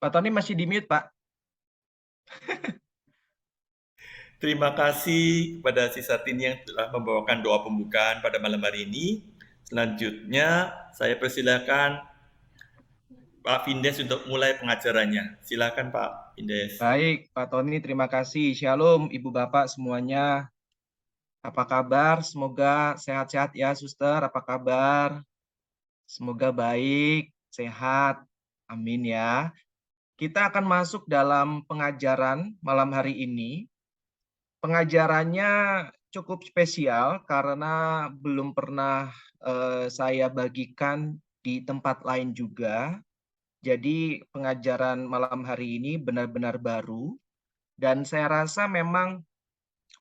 Pak Tony masih di mute, Pak. Terima kasih kepada si Satini yang telah membawakan doa pembukaan pada malam hari ini. Selanjutnya, saya persilakan Pak Vindes untuk mulai pengajarannya. Silakan Pak Vindes. Baik, Pak Tony, terima kasih. Shalom, Ibu Bapak semuanya. Apa kabar? Semoga sehat-sehat ya, Suster. Apa kabar? Semoga baik, sehat. Amin ya. Kita akan masuk dalam pengajaran malam hari ini. Pengajarannya cukup spesial karena belum pernah saya bagikan di tempat lain juga. Jadi pengajaran malam hari ini benar-benar baru dan saya rasa memang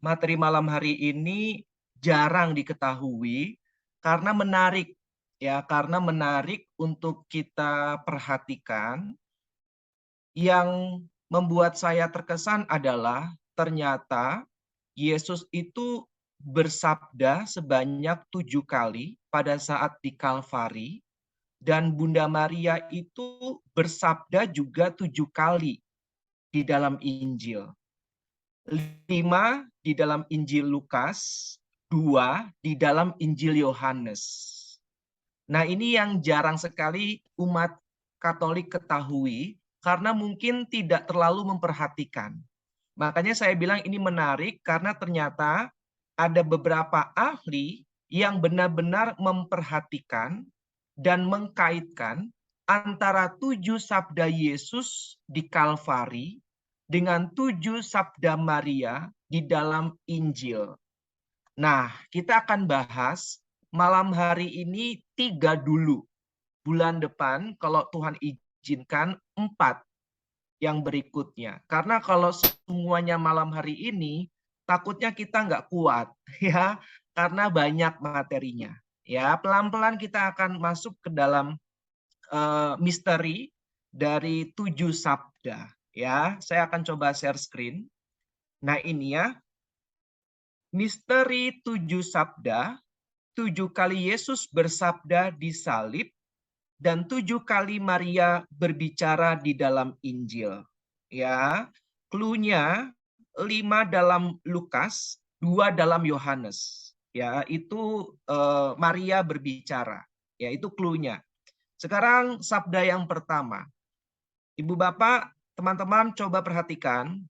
materi malam hari ini jarang diketahui karena menarik ya, karena menarik untuk kita perhatikan. Yang membuat saya terkesan adalah ternyata Yesus itu bersabda sebanyak 7 kali pada saat di Kalvari, dan Bunda Maria itu bersabda juga 7 kali di dalam Injil. 5 di dalam Injil Lukas, 2 di dalam Injil Yohanes. Nah, ini yang jarang sekali umat Katolik ketahui karena mungkin tidak terlalu memperhatikan. Makanya saya bilang ini menarik karena ternyata ada beberapa ahli yang benar-benar memperhatikan dan mengkaitkan antara 7 sabda Yesus di Kalvari dengan 7 sabda Maria di dalam Injil. Nah, kita akan bahas malam hari ini 3 dulu. Bulan depan kalau Tuhan izinkan 4 yang berikutnya. Karena kalau semuanya malam hari ini, takutnya kita nggak kuat ya, karena banyak materinya. Ya, pelan-pelan kita akan masuk ke dalam misteri dari 7 sabda. Ya, saya akan coba share screen. Nah, ini ya, misteri 7 sabda. 7 kali Yesus bersabda di salib dan 7 kali Maria berbicara di dalam Injil. Ya, clue-nya 5 dalam Lukas, 2 dalam Yohanes. Ya, itu Maria berbicara. Ya, itu clue-nya. Sekarang sabda yang pertama. Ibu Bapak, teman-teman coba perhatikan.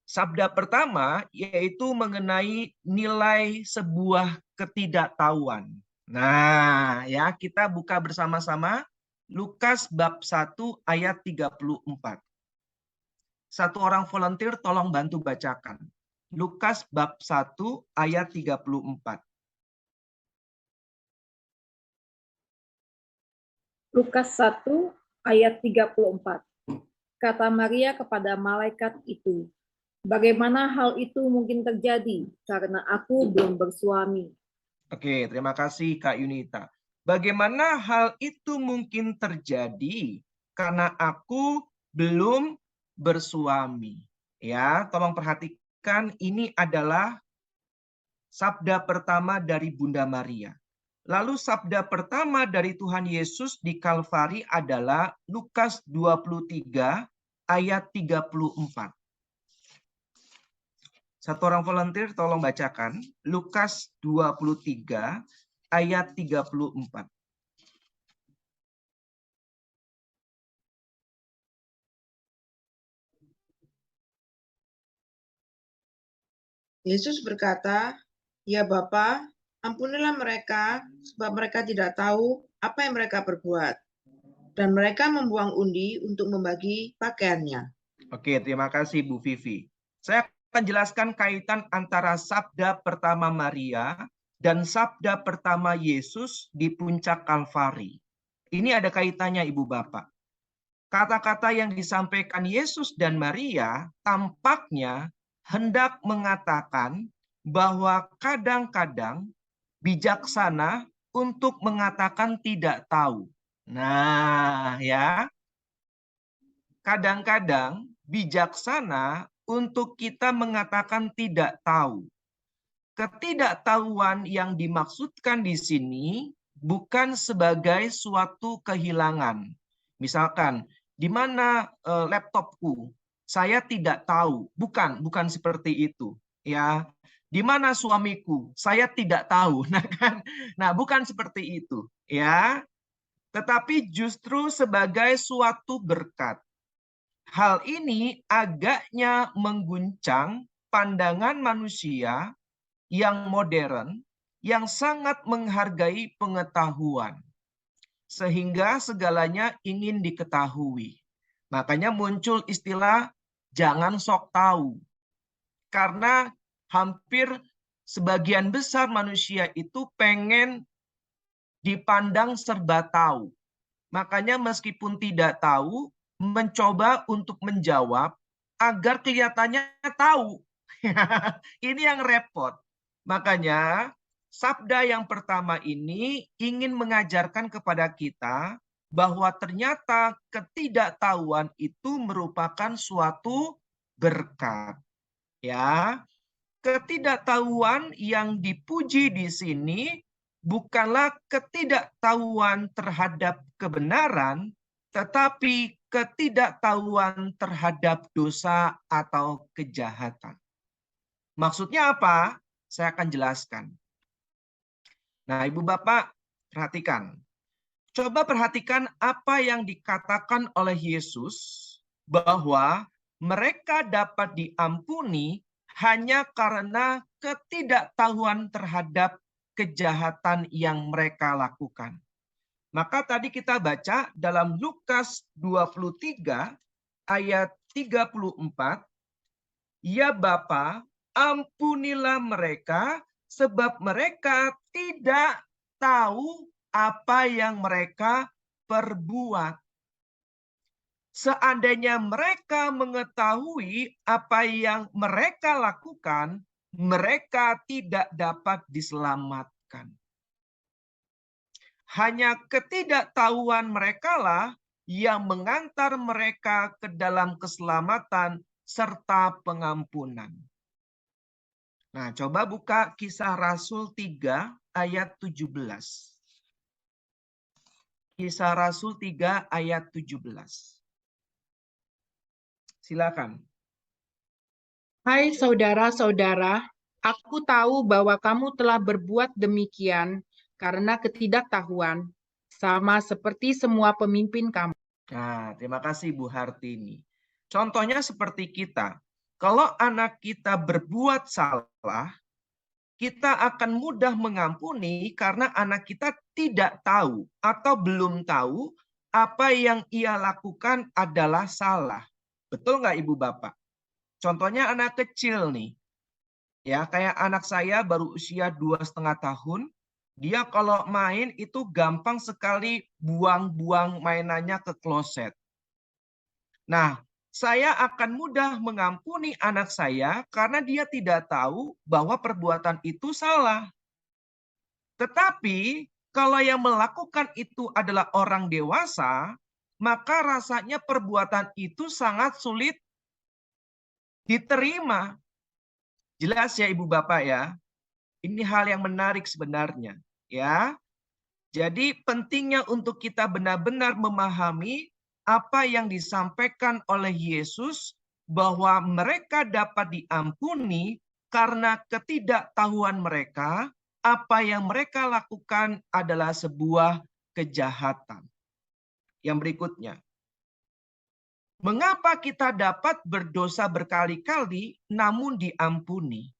Sabda pertama yaitu mengenai nilai sebuah ketidaktahuan. Nah, ya kita buka bersama-sama Lukas bab 1 ayat 34. Satu orang volunteer tolong bantu bacakan. Lukas bab 1 ayat 34. Lukas 1 ayat 34. Kata Maria kepada malaikat itu, "Bagaimana hal itu mungkin terjadi karena aku belum bersuami?" Oke, terima kasih Kak Yunita. Bagaimana hal itu mungkin terjadi karena aku belum bersuami? Ya, tolong perhatikan ini adalah sabda pertama dari Bunda Maria. Lalu sabda pertama dari Tuhan Yesus di Kalvari adalah Lukas 23 ayat 34. Satu orang volunteer tolong bacakan Lukas 23 ayat 34. Yesus berkata, "Ya Bapa, ampunilah mereka, sebab mereka tidak tahu apa yang mereka perbuat." Dan mereka membuang undi untuk membagi pakaiannya. Oke, terima kasih Bu Vivi. Saya akan jelaskan kaitan antara sabda pertama Maria dan sabda pertama Yesus di puncak Kalvari. Ini ada kaitannya Ibu Bapak. Kata-kata yang disampaikan Yesus dan Maria tampaknya hendak mengatakan bahwa kadang-kadang bijaksana untuk mengatakan tidak tahu. Nah, ya, kadang-kadang bijaksana untuk kita mengatakan tidak tahu. Ketidaktahuan yang dimaksudkan di sini bukan sebagai suatu kehilangan. Misalkan, Di mana laptopku? Saya tidak tahu. Bukan seperti itu, ya. Di mana suamiku? Saya tidak tahu. Nah, kan? Nah, bukan seperti itu, ya. Tetapi justru sebagai suatu berkat. Hal ini agaknya mengguncang pandangan manusia yang modern, yang sangat menghargai pengetahuan, sehingga segalanya ingin diketahui. Makanya muncul istilah jangan sok tahu. Karena hampir sebagian besar manusia itu pengen dipandang serba tahu. Makanya meskipun tidak tahu, mencoba untuk menjawab agar kelihatannya tahu. Ini yang repot. Makanya sabda yang pertama ini ingin mengajarkan kepada kita bahwa ternyata ketidaktahuan itu merupakan suatu berkat. Ya, ketidaktahuan yang dipuji di sini bukanlah ketidaktahuan terhadap kebenaran, tetapi ketidaktahuan terhadap dosa atau kejahatan. Maksudnya apa? Saya akan jelaskan. Nah, Ibu Bapak, perhatikan. Coba perhatikan apa yang dikatakan oleh Yesus bahwa mereka dapat diampuni hanya karena ketidaktahuan terhadap kejahatan yang mereka lakukan. Maka tadi kita baca dalam Lukas 23 ayat 34, "Ya Bapa, ampunilah mereka sebab mereka tidak tahu apa yang mereka perbuat." Seandainya mereka mengetahui apa yang mereka lakukan, mereka tidak dapat diselamatkan. Hanya ketidaktahuan merekalah yang mengantar mereka ke dalam keselamatan serta pengampunan. Nah, coba buka Kisah Rasul 3 ayat 17. Kisah Rasul 3 ayat 17. Silakan. Hai saudara-saudara, aku tahu bahwa kamu telah berbuat demikian karena ketidaktahuan, sama seperti semua pemimpin kamu. Nah, terima kasih Bu Hartini. Contohnya seperti kita. Kalau anak kita berbuat salah, kita akan mudah mengampuni karena anak kita tidak tahu atau belum tahu apa yang ia lakukan adalah salah. Betul nggak Ibu Bapak? Contohnya anak kecil nih. Ya, kayak anak saya baru usia 2,5 tahun. Dia kalau main itu gampang sekali buang-buang mainannya ke kloset. Nah, saya akan mudah mengampuni anak saya karena dia tidak tahu bahwa perbuatan itu salah. Tetapi kalau yang melakukan itu adalah orang dewasa, maka rasanya perbuatan itu sangat sulit diterima. Jelas ya Ibu Bapak ya. Ini hal yang menarik sebenarnya, ya. Jadi pentingnya untuk kita benar-benar memahami apa yang disampaikan oleh Yesus bahwa mereka dapat diampuni karena ketidaktahuan mereka, apa yang mereka lakukan adalah sebuah kejahatan. Yang berikutnya, mengapa kita dapat berdosa berkali-kali namun diampuni?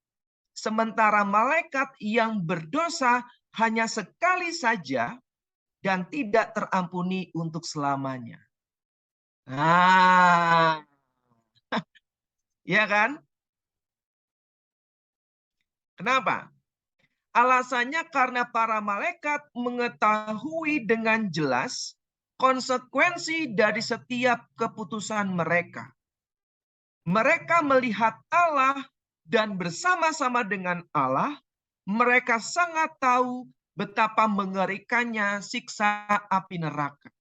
Sementara malaikat yang berdosa hanya sekali saja dan tidak terampuni untuk selamanya. Nah, ya kan? Kenapa? Alasannya karena para malaikat mengetahui dengan jelas konsekuensi dari setiap keputusan mereka. Mereka melihat Allah dan bersama-sama dengan Allah, mereka sangat tahu betapa mengerikannya siksa api neraka.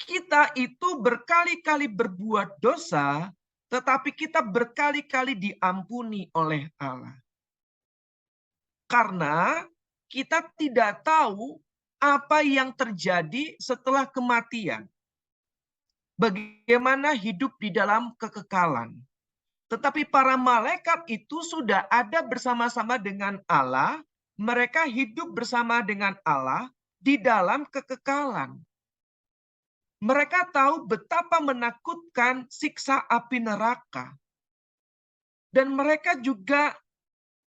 Kita itu berkali-kali berbuat dosa, tetapi kita berkali-kali diampuni oleh Allah. Karena kita tidak tahu apa yang terjadi setelah kematian. bagaimana hidup di dalam kekekalan. Tetapi para malaikat itu sudah ada bersama-sama dengan Allah, mereka hidup bersama dengan Allah di dalam kekekalan. Mereka tahu betapa menakutkan siksa api neraka. Dan mereka juga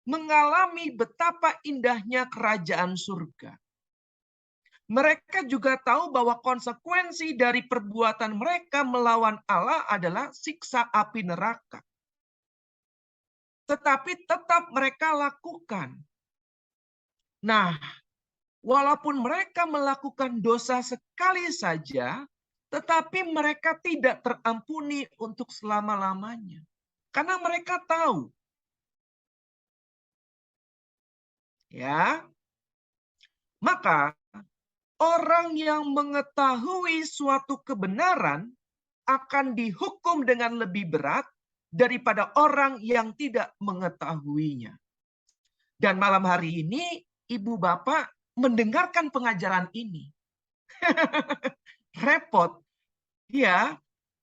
mengalami betapa indahnya kerajaan surga. Mereka juga tahu bahwa konsekuensi dari perbuatan mereka melawan Allah adalah siksa api neraka. Tetapi tetap mereka lakukan. Nah, walaupun mereka melakukan dosa sekali saja, tetapi mereka tidak terampuni untuk selama-lamanya. Karena mereka tahu. Ya. Maka orang yang mengetahui suatu kebenaran akan dihukum dengan lebih berat daripada orang yang tidak mengetahuinya. Dan malam hari ini Ibu Bapak mendengarkan pengajaran ini. Repot. Ya,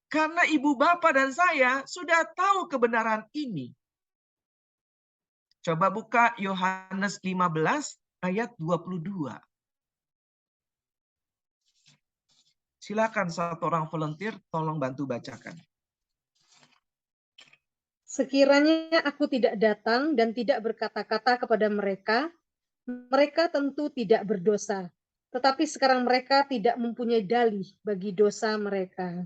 karena Ibu Bapak dan saya sudah tahu kebenaran ini. Coba buka Yohanes 15 ayat 22. Silakan satu orang volunteer tolong bantu bacakan. Sekiranya aku tidak datang dan tidak berkata-kata kepada mereka, mereka tentu tidak berdosa. Tetapi sekarang mereka tidak mempunyai dalih bagi dosa mereka.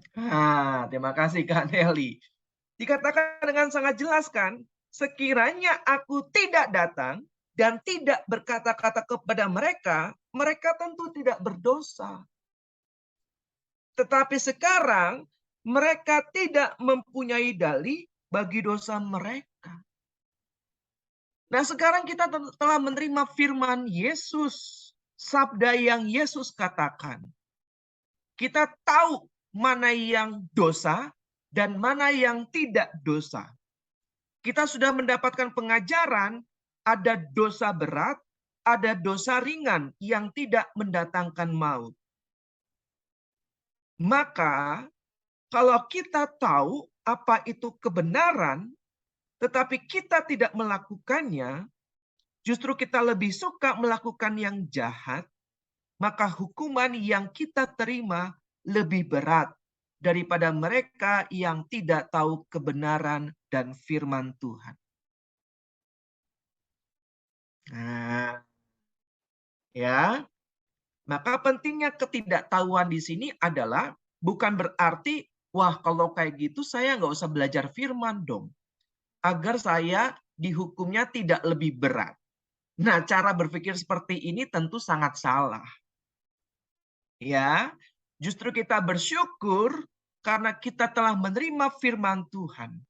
Terima kasih Kak Nelly. Dikatakan dengan sangat jelas kan, sekiranya aku tidak datang dan tidak berkata-kata kepada mereka, mereka tentu tidak berdosa. Tetapi sekarang mereka tidak mempunyai dalih bagi dosa mereka. Nah, sekarang kita telah menerima firman Yesus, sabda yang Yesus katakan. Kita tahu mana yang dosa dan mana yang tidak dosa. Kita sudah mendapatkan pengajaran, ada dosa berat, ada dosa ringan yang tidak mendatangkan maut. Maka, kalau kita tahu apa itu kebenaran, tetapi kita tidak melakukannya, justru kita lebih suka melakukan yang jahat, maka hukuman yang kita terima lebih berat daripada mereka yang tidak tahu kebenaran dan firman Tuhan. Nah, ya. Maka pentingnya ketidaktahuan di sini adalah bukan berarti, wah kalau kayak gitu saya nggak usah belajar firman dong. Agar saya dihukumnya tidak lebih berat. Nah, cara berpikir seperti ini tentu sangat salah. Ya, justru kita bersyukur karena kita telah menerima firman Tuhan.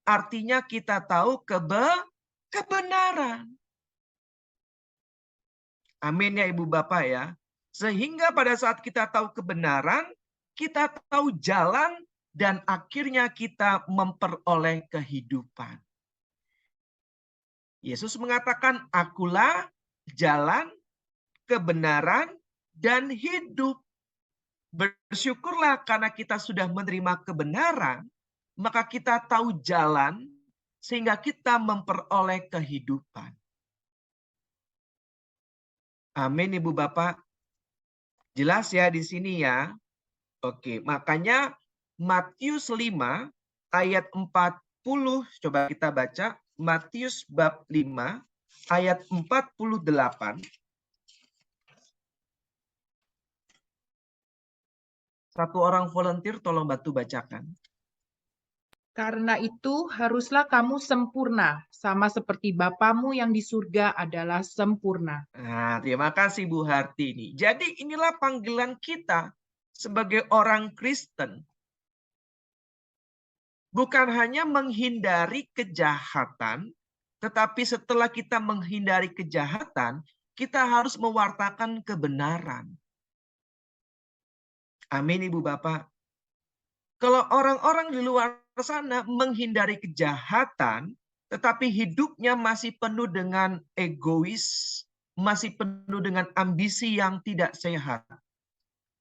Artinya kita tahu kebenaran. Amin ya Ibu Bapak ya. Sehingga pada saat kita tahu kebenaran, kita tahu jalan dan akhirnya kita memperoleh kehidupan. Yesus mengatakan, akulah jalan, kebenaran, dan hidup. Bersyukurlah karena kita sudah menerima kebenaran, maka kita tahu jalan sehingga kita memperoleh kehidupan. Amin Ibu Bapak. Jelas ya di sini ya. Oke, makanya Matius 5 ayat 40, coba kita baca. Matius bab 5 ayat 48. Satu orang volunteer tolong bantu bacakan. Karena itu haruslah kamu sempurna, sama seperti Bapamu yang di surga adalah sempurna. Nah, terima kasih Bu Hartini. Jadi inilah panggilan kita sebagai orang Kristen. Bukan hanya menghindari kejahatan, tetapi setelah kita menghindari kejahatan, kita harus mewartakan kebenaran. Amin Ibu Bapak. Kalau orang-orang di luar sana menghindari kejahatan, tetapi hidupnya masih penuh dengan egois, masih penuh dengan ambisi yang tidak sehat.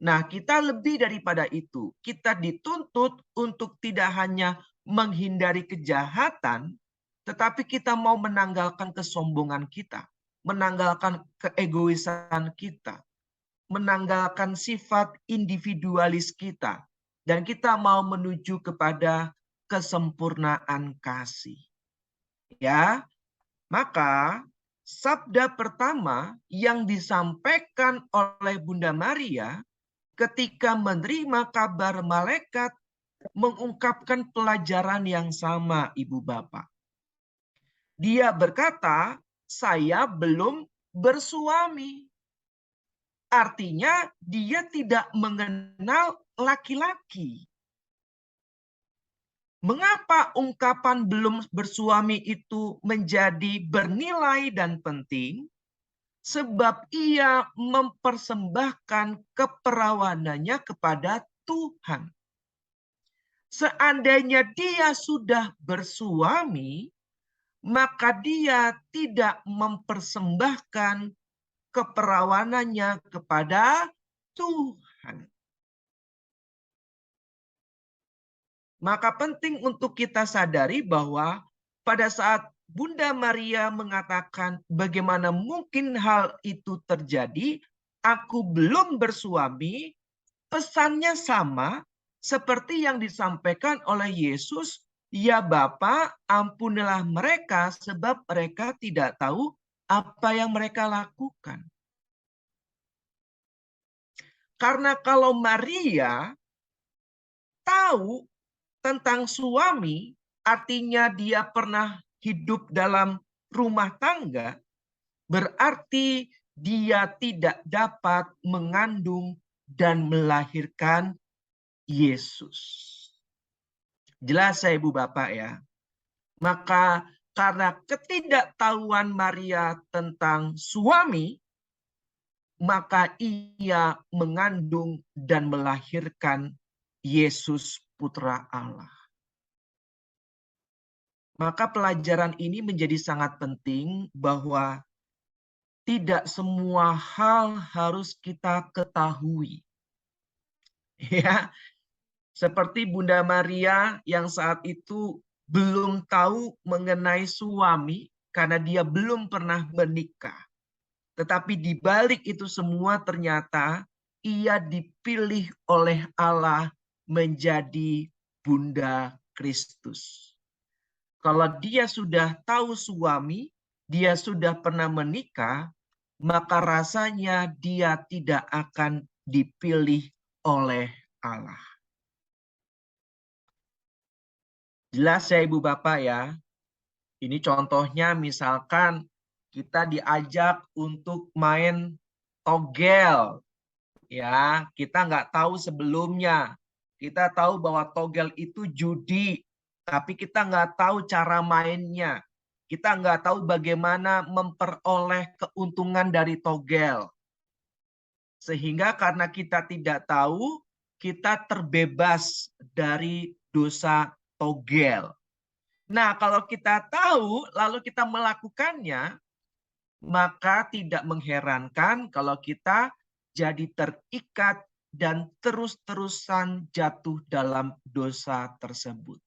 Nah, kita lebih daripada itu. Kita dituntut untuk tidak hanya menghindari kejahatan, tetapi kita mau menanggalkan kesombongan kita, menanggalkan keegoisan kita, menanggalkan sifat individualis kita, dan kita mau menuju kepada kesempurnaan kasih. Ya, maka sabda pertama yang disampaikan oleh Bunda Maria ketika menerima kabar malaikat mengungkapkan pelajaran yang sama, Ibu Bapak. Dia berkata, saya belum bersuami. Artinya dia tidak mengenal laki-laki. Mengapa ungkapan belum bersuami itu menjadi bernilai dan penting? Sebab ia mempersembahkan keperawanannya kepada Tuhan. Seandainya dia sudah bersuami, maka dia tidak mempersembahkan keperawanannya kepada Tuhan. Maka penting untuk kita sadari bahwa pada saat Bunda Maria mengatakan bagaimana mungkin hal itu terjadi, aku belum bersuami, pesannya sama seperti yang disampaikan oleh Yesus, ya Bapa, ampunilah mereka sebab mereka tidak tahu apa yang mereka lakukan. Karena kalau Maria tahu tentang suami, artinya dia pernah hidup dalam rumah tangga, berarti dia tidak dapat mengandung dan melahirkan Yesus. Jelas ya Ibu Bapak ya. Maka karena ketidaktahuan Maria tentang suami, maka ia mengandung dan melahirkan Yesus Putra Allah. Maka pelajaran ini menjadi sangat penting bahwa tidak semua hal harus kita ketahui. Ya, seperti Bunda Maria yang saat itu belum tahu mengenai suami karena dia belum pernah menikah. Tetapi di balik itu semua ternyata ia dipilih oleh Allah menjadi Bunda Kristus. Kalau dia sudah tahu suami, dia sudah pernah menikah, maka rasanya dia tidak akan dipilih oleh Allah. Jelas ya Ibu Bapak ya. Ini contohnya misalkan kita diajak untuk main togel. Ya, kita nggak tahu sebelumnya. Kita tahu bahwa togel itu judi, tapi kita nggak tahu cara mainnya. Kita nggak tahu bagaimana memperoleh keuntungan dari togel. Sehingga karena kita tidak tahu, kita terbebas dari dosa togel. Nah, kalau kita tahu, lalu kita melakukannya, maka tidak mengherankan kalau kita jadi terikat dan terus-terusan jatuh dalam dosa tersebut.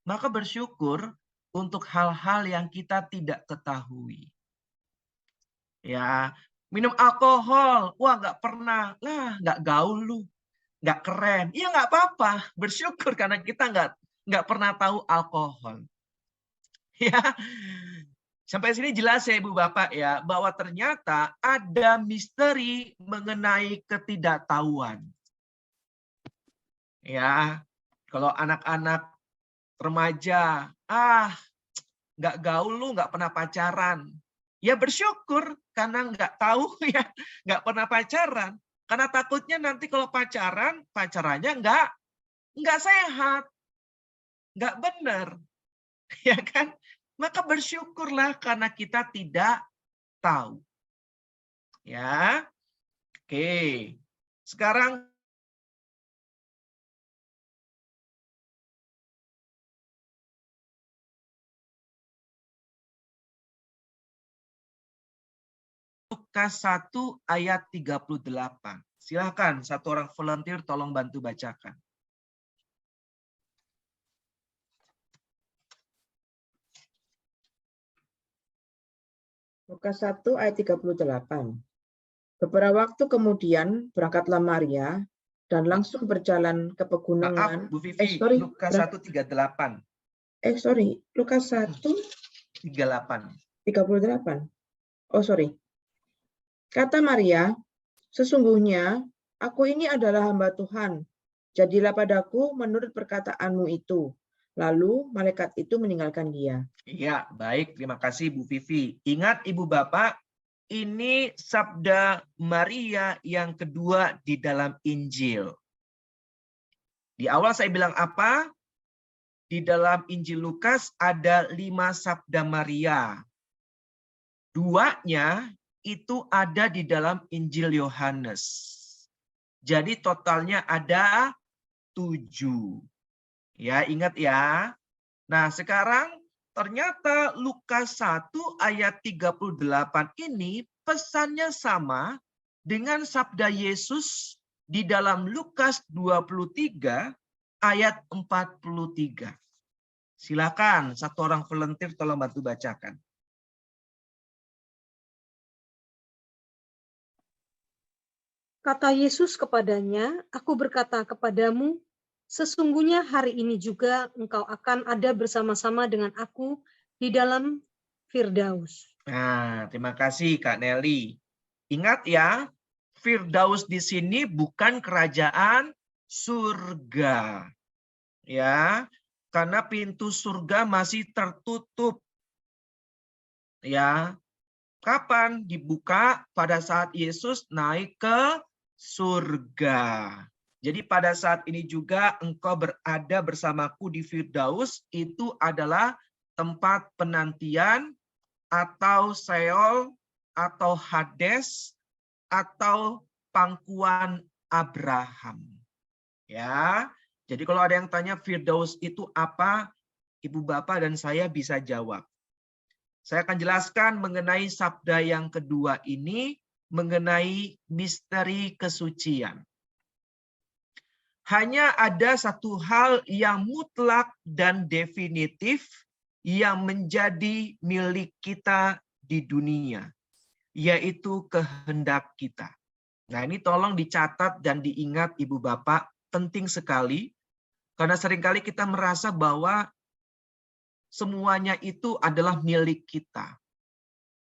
Maka bersyukur untuk hal-hal yang kita tidak ketahui. Ya, minum alkohol, wah nggak pernah, lah nggak gaul lu, nggak keren. Ya nggak apa-apa, bersyukur karena kita nggak pernah tahu alkohol. Ya, sampai sini jelas ya Ibu Bapak ya, bahwa ternyata ada misteri mengenai ketidaktahuan. Ya, kalau anak-anak remaja, nggak gaul lu, nggak pernah pacaran. Ya bersyukur karena nggak tahu ya, nggak pernah pacaran. Karena takutnya nanti kalau pacaran, pacarannya nggak sehat, nggak benar, ya kan? Maka bersyukurlah karena kita tidak tahu. Ya. Oke. Sekarang Lukas 1 ayat 38. Silakan satu orang volunteer tolong bantu bacakan. Lukas 1 ayat 38. Beberapa waktu kemudian berangkatlah Maria dan langsung berjalan ke Maaf, pegunungan. Bu Vivi, Sorry, Lukas 1:38. Lukas 1 38. 38. Oh, sorry. Kata Maria, sesungguhnya aku ini adalah hamba Tuhan. Jadilah padaku menurut perkataanmu itu. Lalu malaikat itu meninggalkan dia. Iya, baik. Terima kasih Bu Vivi. Ingat Ibu Bapak, ini sabda Maria yang kedua di dalam Injil. Di awal saya bilang apa? Di dalam Injil Lukas ada 5 sabda Maria. 2-nya itu ada di dalam Injil Yohanes. Jadi totalnya ada 7. Ya, ingat ya. Nah, sekarang ternyata Lukas 1 ayat 38 ini pesannya sama dengan sabda Yesus di dalam Lukas 23 ayat 43. Silakan satu orang volunteer tolong bantu bacakan. Kata Yesus kepadanya, aku berkata kepadamu, sesungguhnya hari ini juga engkau akan ada bersama-sama dengan aku di dalam Firdaus. Nah, terima kasih Kak Nelly. Ingat ya, Firdaus di sini bukan kerajaan surga. Ya, karena pintu surga masih tertutup. Ya. Kapan dibuka? Pada saat Yesus naik ke surga. Jadi pada saat ini juga engkau berada bersamaku di Firdaus, itu adalah tempat penantian atau Seol atau Hades atau pangkuan Abraham. Ya. Jadi kalau ada yang tanya Firdaus itu apa, Ibu Bapak dan saya bisa jawab. Saya akan jelaskan mengenai sabda yang kedua ini, mengenai misteri kesucian. Hanya ada satu hal yang mutlak dan definitif yang menjadi milik kita di dunia, yaitu kehendak kita. Nah, ini tolong dicatat dan diingat Ibu Bapak, penting sekali, karena seringkali kita merasa bahwa semuanya itu adalah milik kita.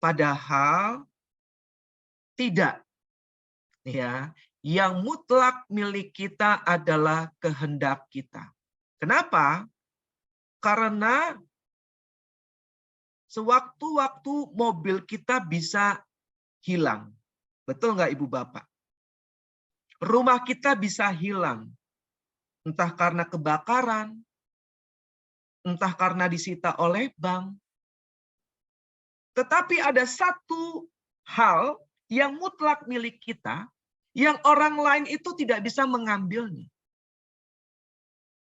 Padahal tidak. Ya, yang mutlak milik kita adalah kehendak kita. Kenapa? Karena sewaktu-waktu mobil kita bisa hilang. Betul nggak Ibu Bapak? Rumah kita bisa hilang. Entah karena kebakaran, entah karena disita oleh bank. Tetapi ada satu hal yang mutlak milik kita, yang orang lain itu tidak bisa mengambilnya.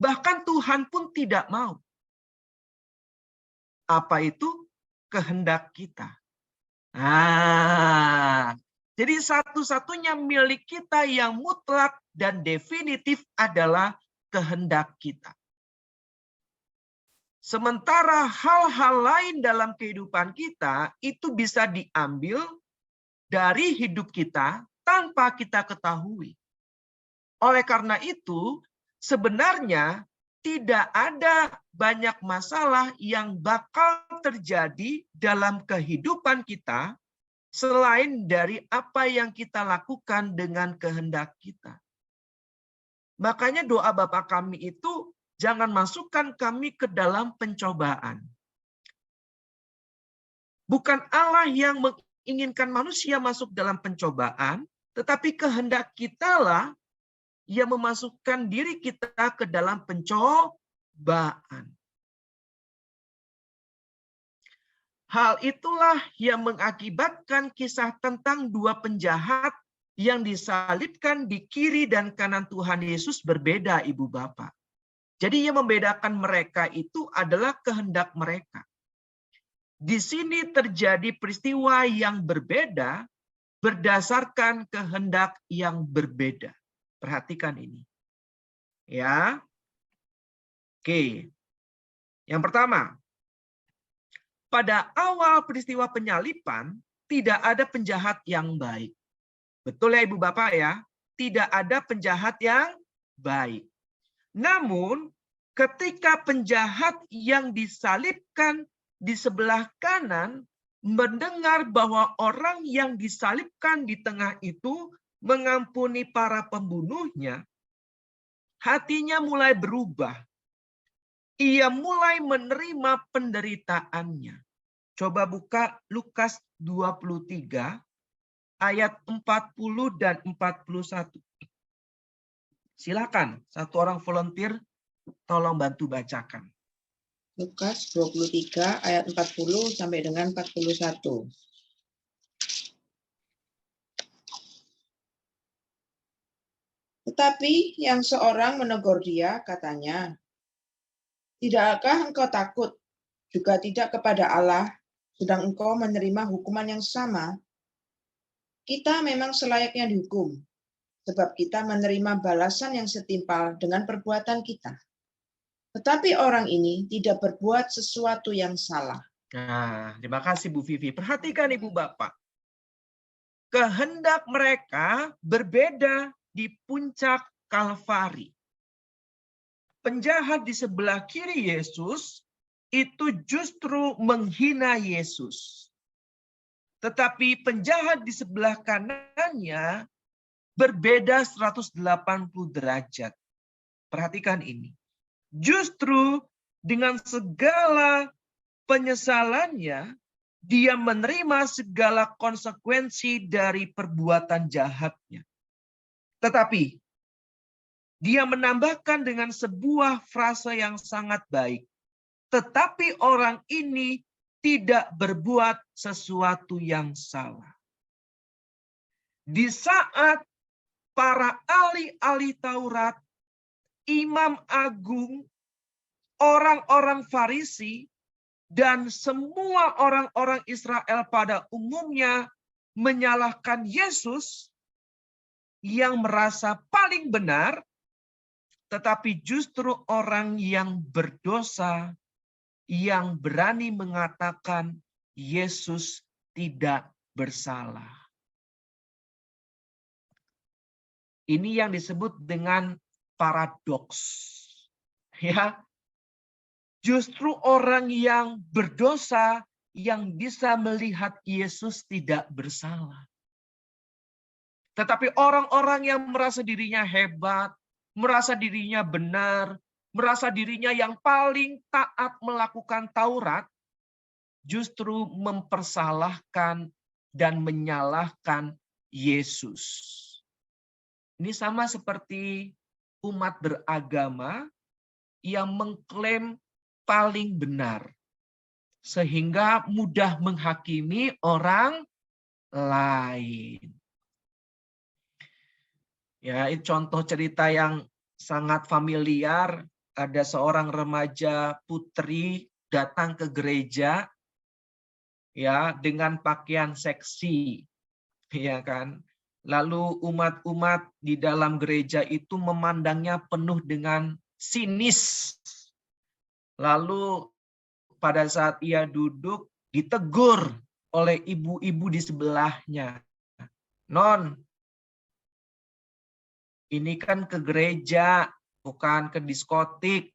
Bahkan Tuhan pun tidak mau. Apa itu? Kehendak kita. Nah, jadi satu-satunya milik kita yang mutlak dan definitif adalah kehendak kita. Sementara hal-hal lain dalam kehidupan kita itu bisa diambil dari hidup kita tanpa kita ketahui. Oleh karena itu, sebenarnya tidak ada banyak masalah yang bakal terjadi dalam kehidupan kita selain dari apa yang kita lakukan dengan kehendak kita. Makanya doa Bapa kami itu, jangan masukkan kami ke dalam pencobaan. Bukan Allah yang menginginkan manusia masuk dalam pencobaan, tetapi kehendak kitalah yang memasukkan diri kita ke dalam pencobaan. Hal itulah yang mengakibatkan kisah tentang dua penjahat yang disalibkan di kiri dan kanan Tuhan Yesus berbeda, Ibu Bapak. Jadi yang membedakan mereka itu adalah kehendak mereka. Di sini terjadi peristiwa yang berbeda berdasarkan kehendak yang berbeda. Perhatikan ini. Ya. Oke. Yang pertama, pada awal peristiwa penyaliban tidak ada penjahat yang baik. Betul ya Ibu Bapak ya? Tidak ada penjahat yang baik. Namun ketika penjahat yang disalibkan di sebelah kanan mendengar bahwa orang yang disalibkan di tengah itu mengampuni para pembunuhnya, hatinya mulai berubah. Ia mulai menerima penderitaannya. Coba buka Lukas 23 ayat 40 dan 41. Silakan, satu orang volunteer tolong bantu bacakan. Lukas 23 ayat 40 sampai dengan 41. Tetapi yang seorang menegur dia, katanya, "Tidakkah engkau takut, juga tidak kepada Allah, sedang engkau menerima hukuman yang sama? Kita memang selayaknya dihukum, sebab kita menerima balasan yang setimpal dengan perbuatan kita. Tetapi orang ini tidak berbuat sesuatu yang salah." Nah, terima kasih Bu Vivi. Perhatikan Ibu Bapak. Kehendak mereka berbeda di puncak Kalvari. Penjahat di sebelah kiri Yesus itu justru menghina Yesus. Tetapi penjahat di sebelah kanannya berbeda 180 derajat. Perhatikan ini. Justru dengan segala penyesalannya, dia menerima segala konsekuensi dari perbuatan jahatnya. Tetapi dia menambahkan dengan sebuah frase yang sangat baik. Tetapi orang ini tidak berbuat sesuatu yang salah. Di saat para ahli-ahli Taurat, imam agung, orang-orang Farisi, dan semua orang-orang Israel pada umumnya menyalahkan Yesus yang merasa paling benar, tetapi justru orang yang berdosa yang berani mengatakan Yesus tidak bersalah. Ini yang disebut dengan paradoks. Ya. Justru orang yang berdosa yang bisa melihat Yesus tidak bersalah. Tetapi orang-orang yang merasa dirinya hebat, merasa dirinya benar, merasa dirinya yang paling taat melakukan Taurat, justru mempersalahkan dan menyalahkan Yesus. Ini sama seperti umat beragama yang mengklaim paling benar, sehingga mudah menghakimi orang lain. Ya, itu contoh cerita yang sangat familiar. Ada seorang remaja putri datang ke gereja, ya, dengan pakaian seksi, ya kan. Lalu umat-umat di dalam gereja itu memandangnya penuh dengan sinis. Lalu pada saat ia duduk ditegur oleh ibu-ibu di sebelahnya. "Non, ini kan ke gereja, bukan ke diskotik.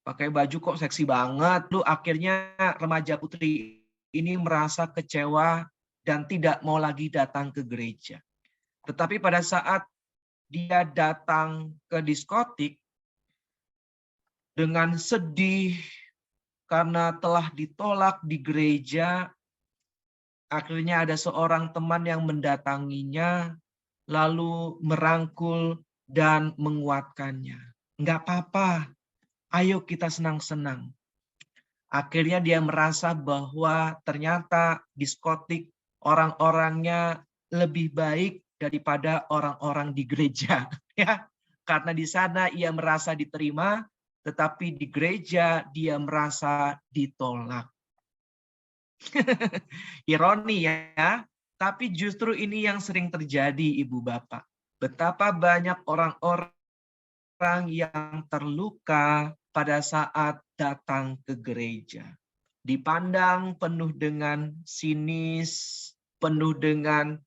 Pakai baju kok seksi banget." Lu akhirnya remaja putri ini merasa kecewa dan tidak mau lagi datang ke gereja. Tetapi pada saat dia datang ke diskotik dengan sedih karena telah ditolak di gereja, akhirnya ada seorang teman yang mendatanginya, lalu merangkul dan menguatkannya. "Enggak apa-apa, ayo kita senang-senang." Akhirnya dia merasa bahwa ternyata diskotik orang-orangnya lebih baik daripada orang-orang di gereja. Ya, karena di sana ia merasa diterima, tetapi di gereja dia merasa ditolak. Ironi ya, tapi justru ini yang sering terjadi, Ibu Bapak. Betapa banyak orang-orang yang terluka pada saat datang ke gereja. Dipandang penuh dengan sinis, penuh dengan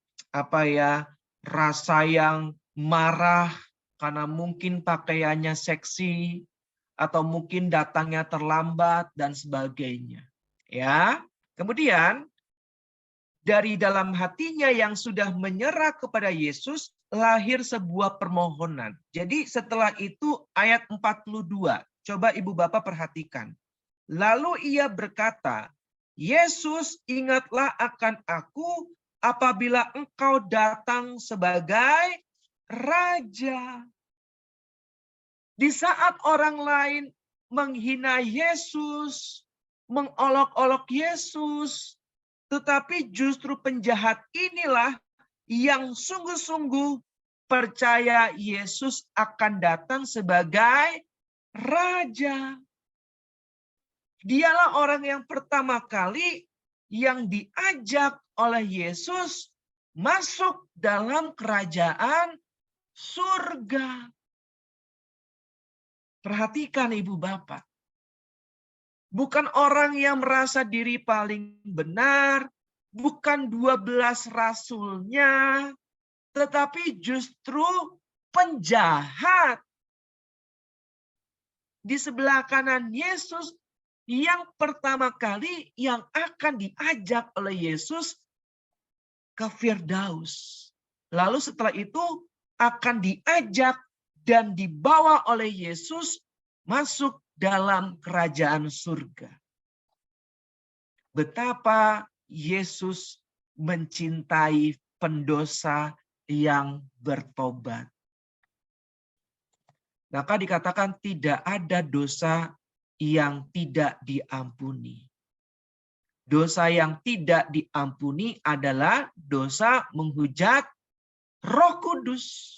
rasa yang marah karena mungkin pakaiannya seksi atau mungkin datangnya terlambat dan sebagainya. Ya. Kemudian dari dalam hatinya yang sudah menyerah kepada Yesus, lahir sebuah permohonan. Jadi setelah itu ayat 42, coba Ibu Bapak perhatikan. Lalu ia berkata, Yesus, ingatlah akan aku apabila engkau datang sebagai Raja. Di saat orang lain menghina Yesus, mengolok-olok Yesus, tetapi justru penjahat inilah yang sungguh-sungguh percaya Yesus akan datang sebagai Raja. Dialah orang yang pertama kali yang diajak oleh Yesus masuk dalam kerajaan surga. Perhatikan Ibu Bapak. Bukan orang yang merasa diri paling benar, bukan 12 rasulnya, tetapi justru penjahat. Di sebelah kanan Yesus yang pertama kali yang akan diajak oleh Yesus ke Firdaus. Lalu setelah itu akan diajak dan dibawa oleh Yesus masuk dalam kerajaan surga. Betapa Yesus mencintai pendosa yang bertobat. Maka dikatakan tidak ada dosa yang tidak diampuni. Dosa yang tidak diampuni adalah dosa menghujat Roh Kudus.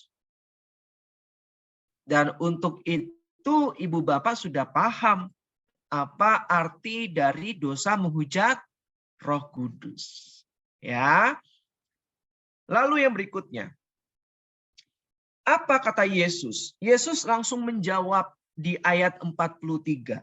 Dan untuk itu Ibu Bapak sudah paham apa arti dari dosa menghujat Roh Kudus. Ya. Lalu yang berikutnya. Apa kata Yesus? Yesus langsung menjawab di ayat 43.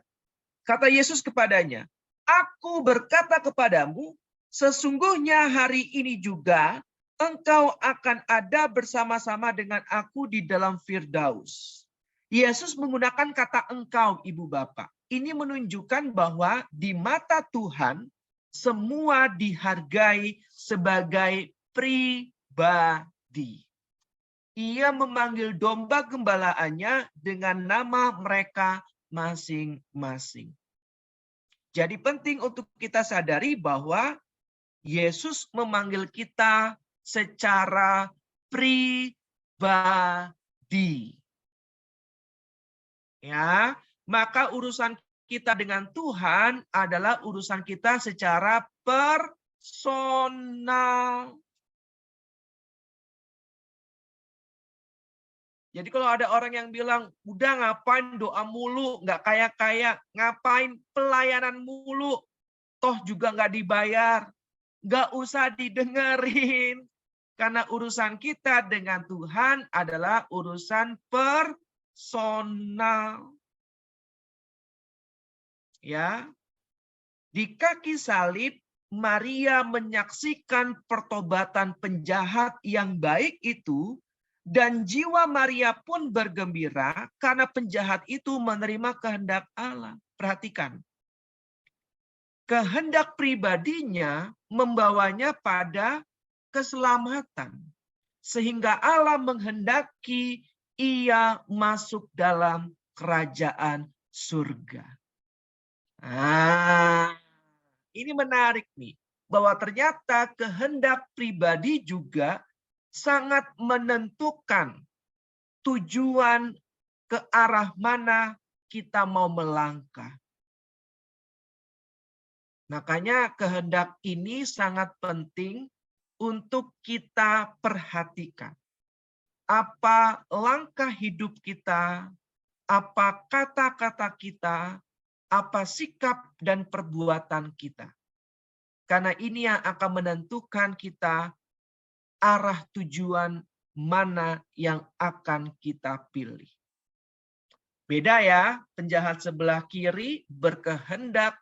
Kata Yesus kepadanya, Aku berkata kepadamu, sesungguhnya hari ini juga engkau akan ada bersama-sama dengan aku di dalam Firdaus. Yesus menggunakan kata engkau, Ibu Bapak. Ini menunjukkan bahwa di mata Tuhan, semua dihargai sebagai pribadi. Ia memanggil domba gembalaannya dengan nama mereka masing-masing. Jadi penting untuk kita sadari bahwa Yesus memanggil kita secara pribadi. Ya, maka urusan kita dengan Tuhan adalah urusan kita secara personal. Jadi kalau ada orang yang bilang, udah ngapain doa mulu, nggak kaya-kaya, ngapain pelayanan mulu, toh juga nggak dibayar, nggak usah didengerin. Karena urusan kita dengan Tuhan adalah urusan personal. Ya, di kaki salib, Maria menyaksikan pertobatan penjahat yang baik itu, dan jiwa Maria pun bergembira karena penjahat itu menerima kehendak Allah. Perhatikan. Kehendak pribadinya membawanya pada keselamatan. Sehingga Allah menghendaki ia masuk dalam kerajaan surga. Ini menarik nih. Bahwa ternyata kehendak pribadi juga sangat menentukan tujuan ke arah mana kita mau melangkah. Makanya kehendak ini sangat penting untuk kita perhatikan. Apa langkah hidup kita, apa kata-kata kita, apa sikap dan perbuatan kita. Karena ini yang akan menentukan kita arah tujuan mana yang akan kita pilih. Beda ya, penjahat sebelah kiri berkehendak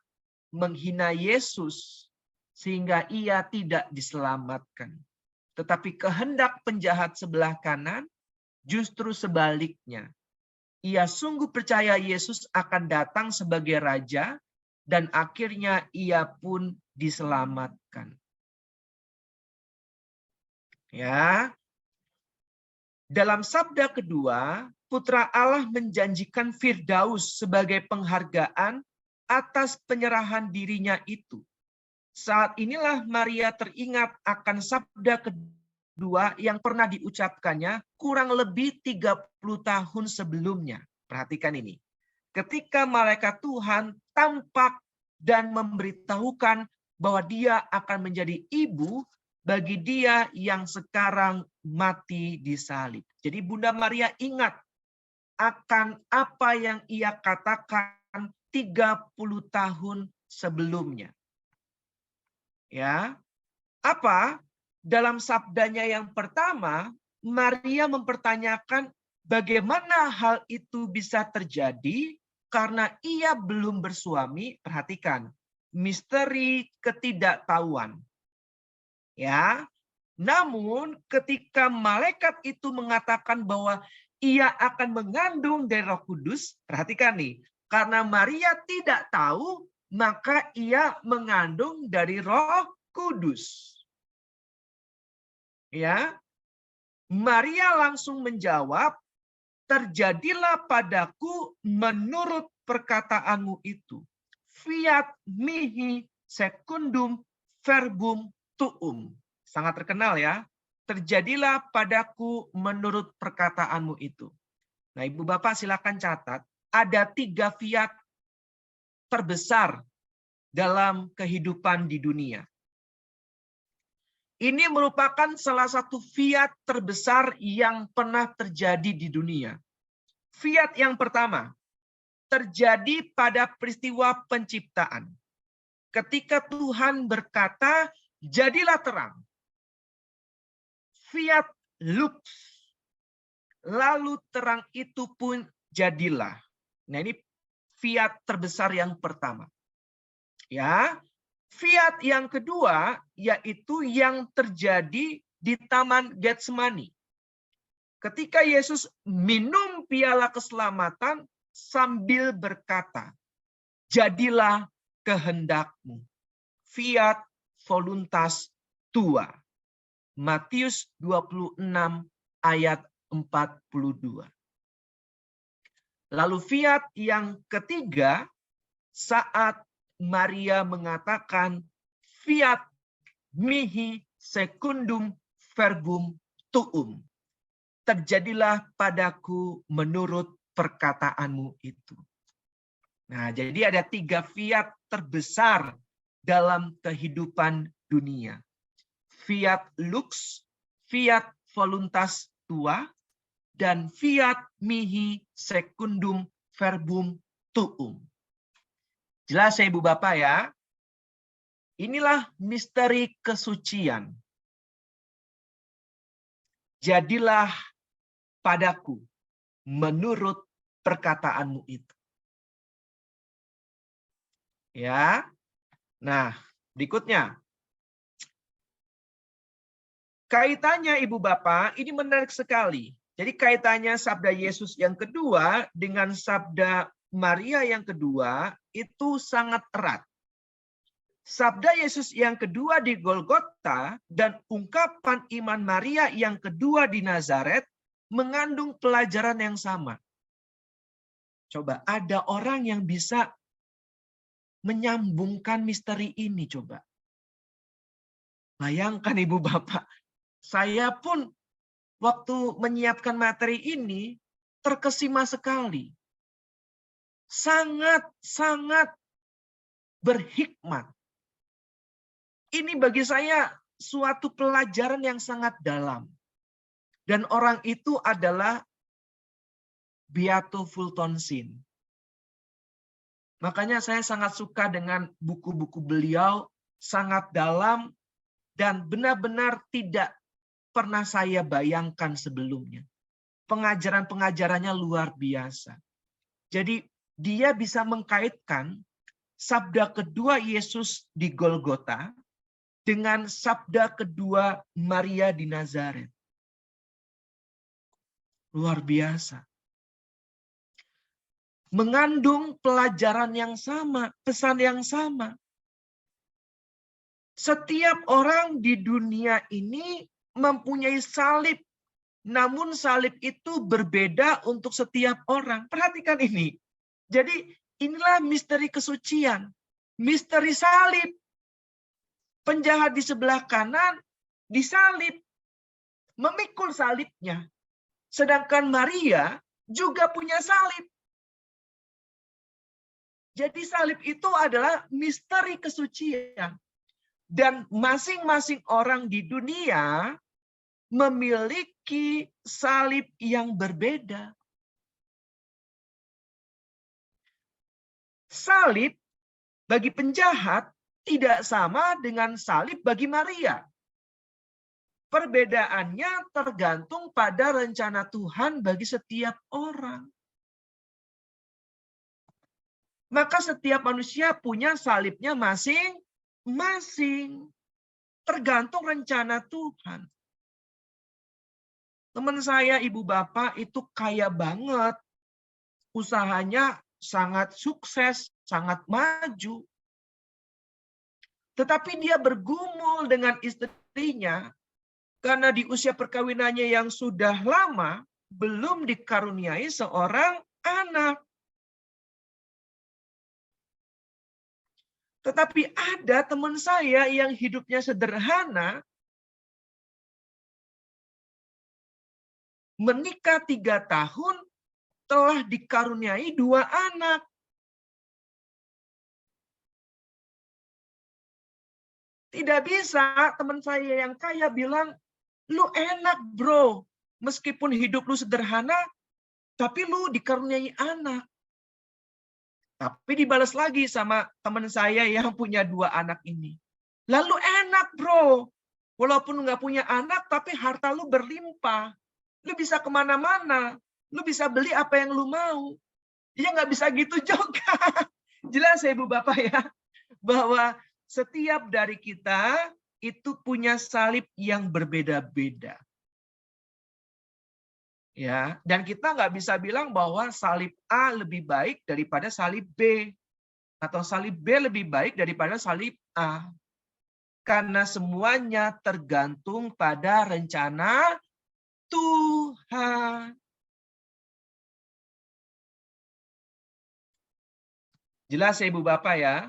menghina Yesus sehingga ia tidak diselamatkan. Tetapi kehendak penjahat sebelah kanan justru sebaliknya. Ia sungguh percaya Yesus akan datang sebagai raja dan akhirnya ia pun diselamatkan. Ya. Dalam sabda kedua, Putra Allah menjanjikan Firdaus sebagai penghargaan atas penyerahan dirinya itu. Saat inilah Maria teringat akan sabda kedua yang pernah diucapkannya kurang lebih 30 tahun sebelumnya. Perhatikan ini. Ketika malaikat Tuhan tampak dan memberitahukan bahwa dia akan menjadi ibu bagi dia yang sekarang mati di salib. Jadi Bunda Maria ingat akan apa yang ia katakan 30 tahun sebelumnya. Ya. Apa? Dalam sabdanya yang pertama, Maria mempertanyakan bagaimana hal itu bisa terjadi karena ia belum bersuami. Perhatikan, misteri ketidaktahuan. Ya. Namun ketika malaikat itu mengatakan bahwa ia akan mengandung dari Roh Kudus, perhatikan nih, karena Maria tidak tahu, maka ia mengandung dari Roh Kudus. Ya. Maria langsung menjawab, terjadilah padaku menurut perkataanmu itu. Fiat mihi secundum verbum tuum. Sangat terkenal ya. Terjadilah padaku menurut perkataanmu itu. Nah, Ibu Bapak silakan catat. Ada 3 fiat terbesar dalam kehidupan di dunia. Ini merupakan salah satu fiat terbesar yang pernah terjadi di dunia. Fiat yang pertama, terjadi pada peristiwa penciptaan. Ketika Tuhan berkata, jadilah terang. Fiat lux. Lalu terang itu pun jadilah. Nah, ini fiat terbesar yang pertama. Ya. Fiat yang kedua yaitu yang terjadi di Taman Getsemani. Ketika Yesus minum piala keselamatan sambil berkata, jadilah kehendakmu. Fiat voluntas tua. Matius 26 ayat 42. Lalu fiat yang ketiga saat Maria mengatakan fiat mihi secundum verbum tuum. Terjadilah padaku menurut perkataanmu itu. Nah, jadi ada 3 fiat terbesar dalam kehidupan dunia. Fiat lux, fiat voluntas tua, dan fiat mihi secundum verbum tuum. Jelas ya Ibu Bapak ya? Inilah misteri kesucian. Jadilah padaku menurut perkataanmu itu. Ya. Nah, berikutnya. Kaitannya Ibu Bapak, ini menarik sekali. Jadi kaitannya sabda Yesus yang kedua dengan sabda Maria yang kedua itu sangat erat. Sabda Yesus yang kedua di Golgota dan ungkapan iman Maria yang kedua di Nazaret mengandung pelajaran yang sama. Coba ada orang yang bisa menyambungkan misteri ini coba. Bayangkan Ibu Bapak, saya pun waktu menyiapkan materi ini terkesima sekali. Sangat-sangat berhikmat. Ini bagi saya suatu pelajaran yang sangat dalam. Dan orang itu adalah Beato Fulton Sheen. Makanya saya sangat suka dengan buku-buku beliau sangat dalam, dan benar-benar tidak pernah saya bayangkan sebelumnya. Pengajaran-pengajarannya luar biasa. Jadi dia bisa mengkaitkan sabda kedua Yesus di Golgota dengan sabda kedua Maria di Nazaret. Luar biasa. Mengandung pelajaran yang sama, pesan yang sama. Setiap orang di dunia ini mempunyai salib, namun salib itu berbeda untuk setiap orang. Perhatikan ini. Jadi inilah misteri kesucian, misteri salib. Penjahat di sebelah kanan disalib, memikul salibnya. Sedangkan Maria juga punya salib. Jadi salib itu adalah misteri kesucian. Dan masing-masing orang di dunia memiliki salib yang berbeda. Salib bagi penjahat tidak sama dengan salib bagi Maria. Perbedaannya tergantung pada rencana Tuhan bagi setiap orang. Maka setiap manusia punya salibnya masing-masing. Tergantung rencana Tuhan. Teman saya, ibu bapak itu kaya banget. Usahanya sangat sukses, sangat maju. Tetapi dia bergumul dengan istrinya karena di usia perkawinannya yang sudah lama belum dikaruniai seorang anak. Tetapi ada teman saya yang hidupnya sederhana, menikah 3 tahun, telah dikaruniai 2 anak. Tidak bisa teman saya yang kaya bilang, lu enak bro, meskipun hidup lu sederhana, tapi lu dikaruniai anak. Tapi dibalas lagi sama teman saya yang punya 2 anak ini. Lalu enak bro, walaupun nggak punya anak, tapi harta lu berlimpah. Lu bisa kemana-mana, lu bisa beli apa yang lu mau. Ya nggak bisa gitu juga. Jelas ya Ibu Bapak ya, bahwa setiap dari kita itu punya salib yang berbeda-beda. Ya, dan kita nggak bisa bilang bahwa salib A lebih baik daripada salib B, atau salib B lebih baik daripada salib A. Karena semuanya tergantung pada rencana Tuhan. Jelas ya Ibu Bapak ya?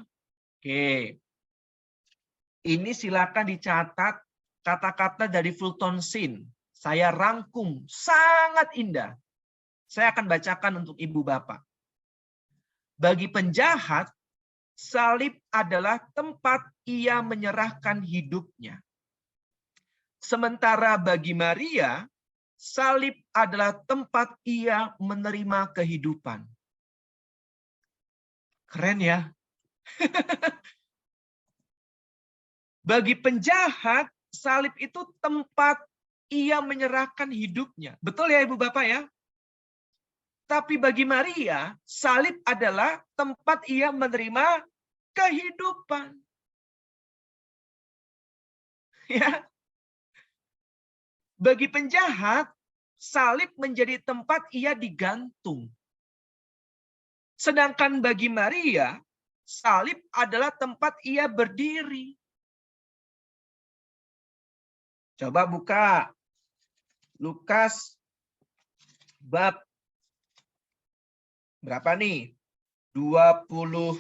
Oke. Ini silakan dicatat kata-kata dari Fulton Sheen. Saya rangkum, sangat indah. Saya akan bacakan untuk Ibu Bapak. Bagi penjahat, salib adalah tempat ia menyerahkan hidupnya. Sementara bagi Maria, salib adalah tempat ia menerima kehidupan. Keren ya? Bagi penjahat, salib itu tempat ia menyerahkan hidupnya. Betul ya Ibu Bapak ya? Tapi bagi Maria, salib adalah tempat ia menerima kehidupan. Ya. Bagi penjahat, salib menjadi tempat ia digantung. Sedangkan bagi Maria, salib adalah tempat ia berdiri. Coba buka Lukas bab berapa nih? 23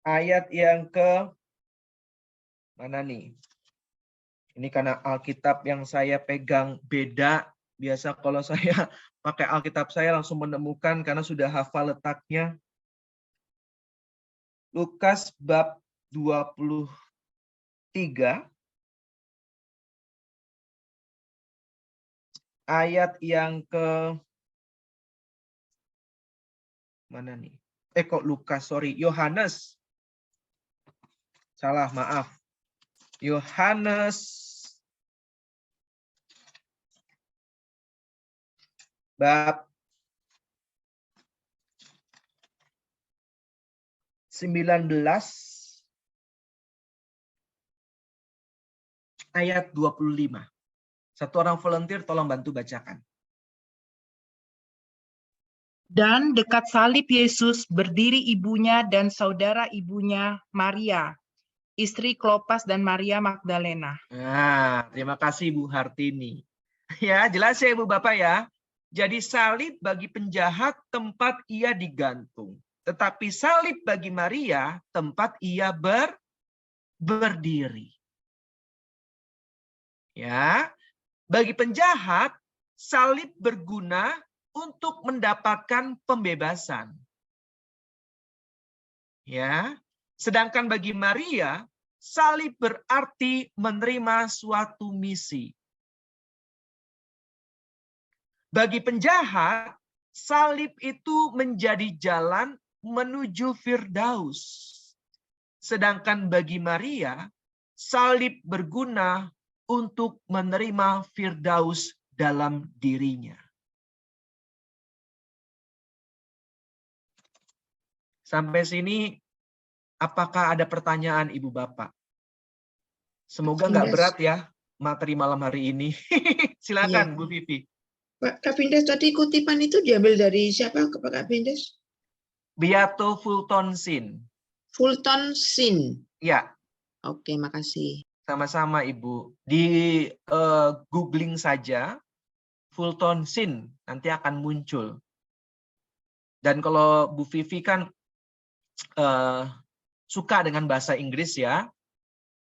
ayat yang ke mana nih? Ini karena Alkitab yang saya pegang beda. Biasa kalau saya pakai Alkitab saya langsung menemukan karena sudah hafal letaknya. Lukas bab 23 ayat yang ke mana nih? Kok Lukas, sorry. Yohanes. Salah, maaf. Yohanes bab 19 ayat 25. Satu orang volunteer tolong bantu bacakan. Dan dekat salib Yesus berdiri ibunya dan saudara ibunya Maria, istri Klopas dan Maria Magdalena. Nah, terima kasih Bu Hartini. Ya, jelas ya Ibu Bapak ya. Jadi salib bagi penjahat tempat ia digantung. Tetapi salib bagi Maria tempat ia berdiri. Ya, bagi penjahat salib berguna untuk mendapatkan pembebasan. Ya, sedangkan bagi Maria salib berarti menerima suatu misi. Bagi penjahat, salib itu menjadi jalan menuju Firdaus. Sedangkan bagi Maria, salib berguna untuk menerima Firdaus dalam dirinya. Sampai sini, apakah ada pertanyaan Ibu Bapak? Semoga nggak berat ya materi malam hari ini. Silakan Bu Vivi. Pak Kapindes, tadi kutipan itu diambil dari siapa Pak Kapindes? Beato Fulton Sheen. Fulton Sheen. Ya. Oke, makasih. Sama-sama Ibu. Di googling saja Fulton Sheen, nanti akan muncul. Dan kalau Bu Vivi kan suka dengan bahasa Inggris ya,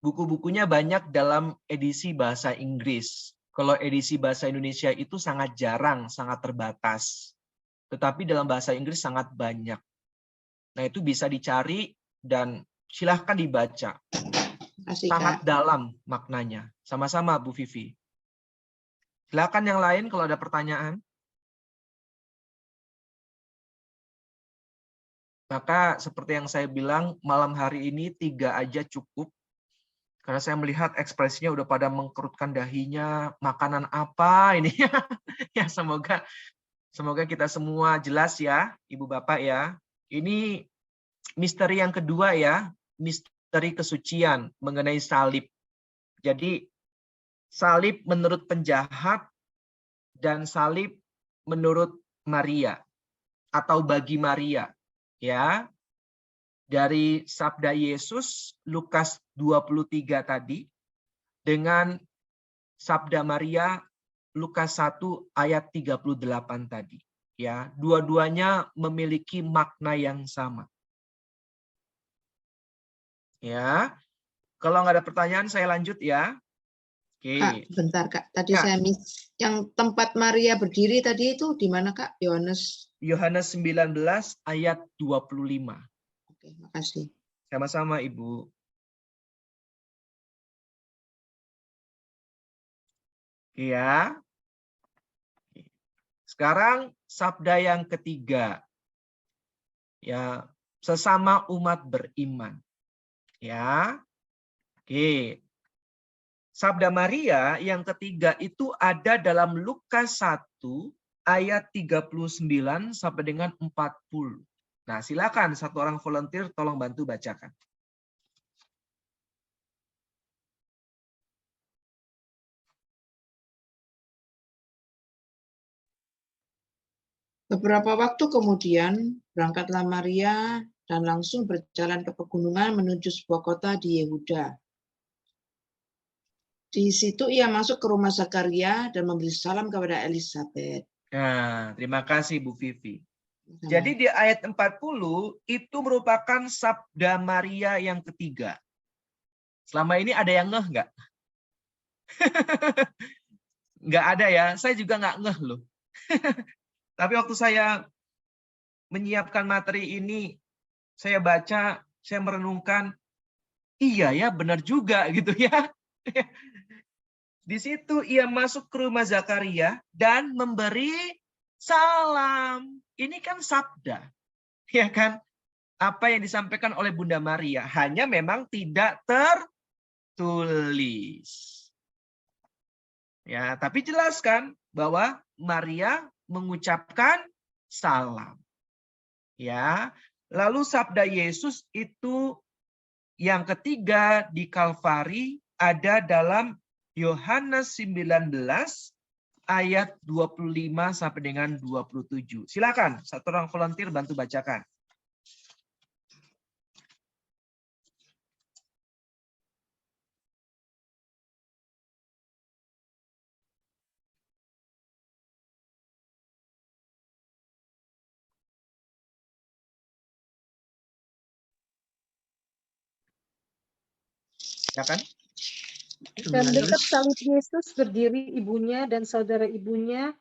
buku-bukunya banyak dalam edisi bahasa Inggris. Kalau edisi bahasa Indonesia itu sangat jarang, sangat terbatas. Tetapi dalam bahasa Inggris sangat banyak. Nah itu bisa dicari dan silahkan dibaca. Sangat dalam maknanya. Sama-sama Bu Vivi. Silakan yang lain kalau ada pertanyaan. Maka seperti yang saya bilang, malam hari ini 3 aja cukup. Karena saya melihat ekspresinya udah pada mengkerutkan dahinya, makanan apa ini. Ya semoga kita semua jelas ya, Ibu Bapak ya. Ini misteri yang kedua ya, misteri kesucian mengenai salib. Jadi salib menurut penjahat dan salib menurut Maria atau bagi Maria. Ya, dari sabda Yesus Lukas 23 tadi dengan sabda Maria Lukas 1 ayat 38 tadi. Ya, dua-duanya memiliki makna yang sama. Ya, kalau nggak ada pertanyaan saya lanjut ya. Oke. Kak, bentar Kak. Tadi Ya. saya miss. Yang tempat Maria berdiri tadi itu di mana Kak? Yohanes 19 ayat 25. Oke, makasih. Sama-sama Ibu. Ya. Sekarang sabda yang ketiga. Ya, sesama umat beriman. Ya. Oke. Sabda Maria yang ketiga itu ada dalam Lukas 1 ayat 39 sampai dengan 40. Nah, silakan satu orang volunteer tolong bantu bacakan. Beberapa waktu kemudian berangkatlah Maria dan langsung berjalan ke pegunungan menuju sebuah kota di Yehuda. Di situ ia masuk ke rumah Zakaria dan memberi salam kepada Elizabeth. Nah, terima kasih Bu Vivi. Jadi di ayat 40 itu merupakan sabda Maria yang ketiga. Selama ini ada yang ngeh nggak? Nggak ada ya, saya juga nggak ngeh loh. Tapi waktu saya menyiapkan materi ini, saya baca, saya merenungkan, iya ya, benar juga gitu ya. Di situ ia masuk ke rumah Zakaria dan memberi salam. Ini kan sabda, ya kan? Apa yang disampaikan oleh Bunda Maria, hanya memang tidak tertulis. Ya, tapi jelaskan bahwa Maria mengucapkan salam. Ya, lalu sabda Yesus itu yang ketiga di Kalvari ada dalam Yohanes 19 ayat 25 sampai dengan 27. Silakan, satu orang volunteer bantu bacakan. Silakan. Dan dekat salib Yesus berdiri ibunya dan saudara ibunya,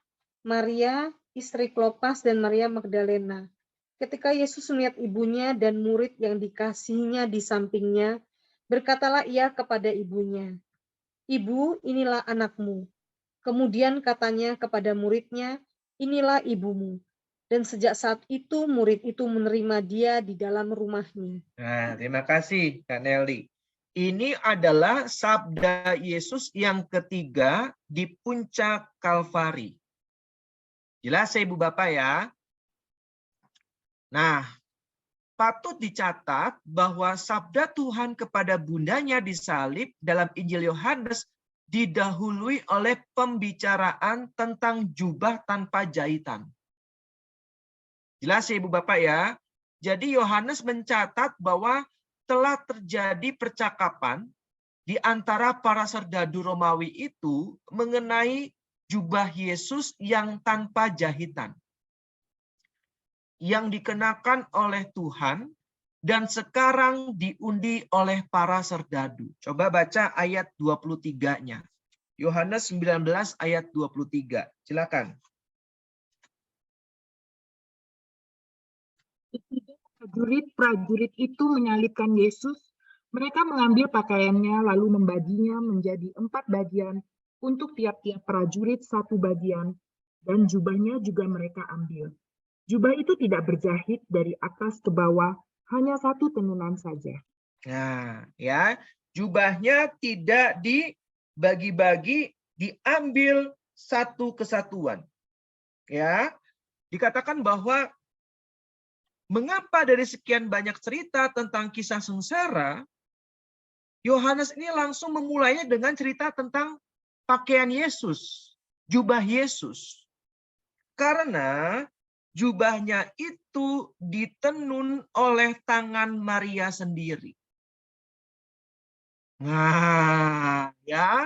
Maria, istri Klopas, dan Maria Magdalena. Ketika Yesus melihat ibunya dan murid yang dikasihinya di sampingnya, berkatalah ia kepada ibunya, "Ibu, inilah anakmu." Kemudian katanya kepada muridnya, "Inilah ibumu." Dan sejak saat itu murid itu menerima dia di dalam rumahnya. Nah, terima kasih Kak Nelly. Ini adalah sabda Yesus yang ketiga di puncak Kalvari. Jelas ya Ibu Bapak ya? Nah, patut dicatat bahwa sabda Tuhan kepada bundanya disalib dalam Injil Yohanes didahului oleh pembicaraan tentang jubah tanpa jahitan. Jelas ya Ibu Bapak ya? Jadi Yohanes mencatat bahwa telah terjadi percakapan di antara para serdadu Romawi itu mengenai jubah Yesus yang tanpa jahitan, yang dikenakan oleh Tuhan dan sekarang diundi oleh para serdadu. Coba baca ayat 23-nya. Yohanes 19 ayat 23. Silakan. Ketika prajurit itu menyalibkan Yesus, mereka mengambil pakaiannya lalu membaginya menjadi 4 bagian untuk tiap-tiap prajurit 1 bagian, dan jubahnya juga mereka ambil. Jubah itu tidak berjahit dari atas ke bawah, hanya 1 tenunan saja. Nah, ya, jubahnya tidak dibagi-bagi, diambil satu kesatuan. Ya, dikatakan bahwa mengapa dari sekian banyak cerita tentang kisah sengsara, Yohanes ini langsung memulainya dengan cerita tentang pakaian Yesus, jubah Yesus. Karena jubahnya itu ditenun oleh tangan Maria sendiri. Nah, ya,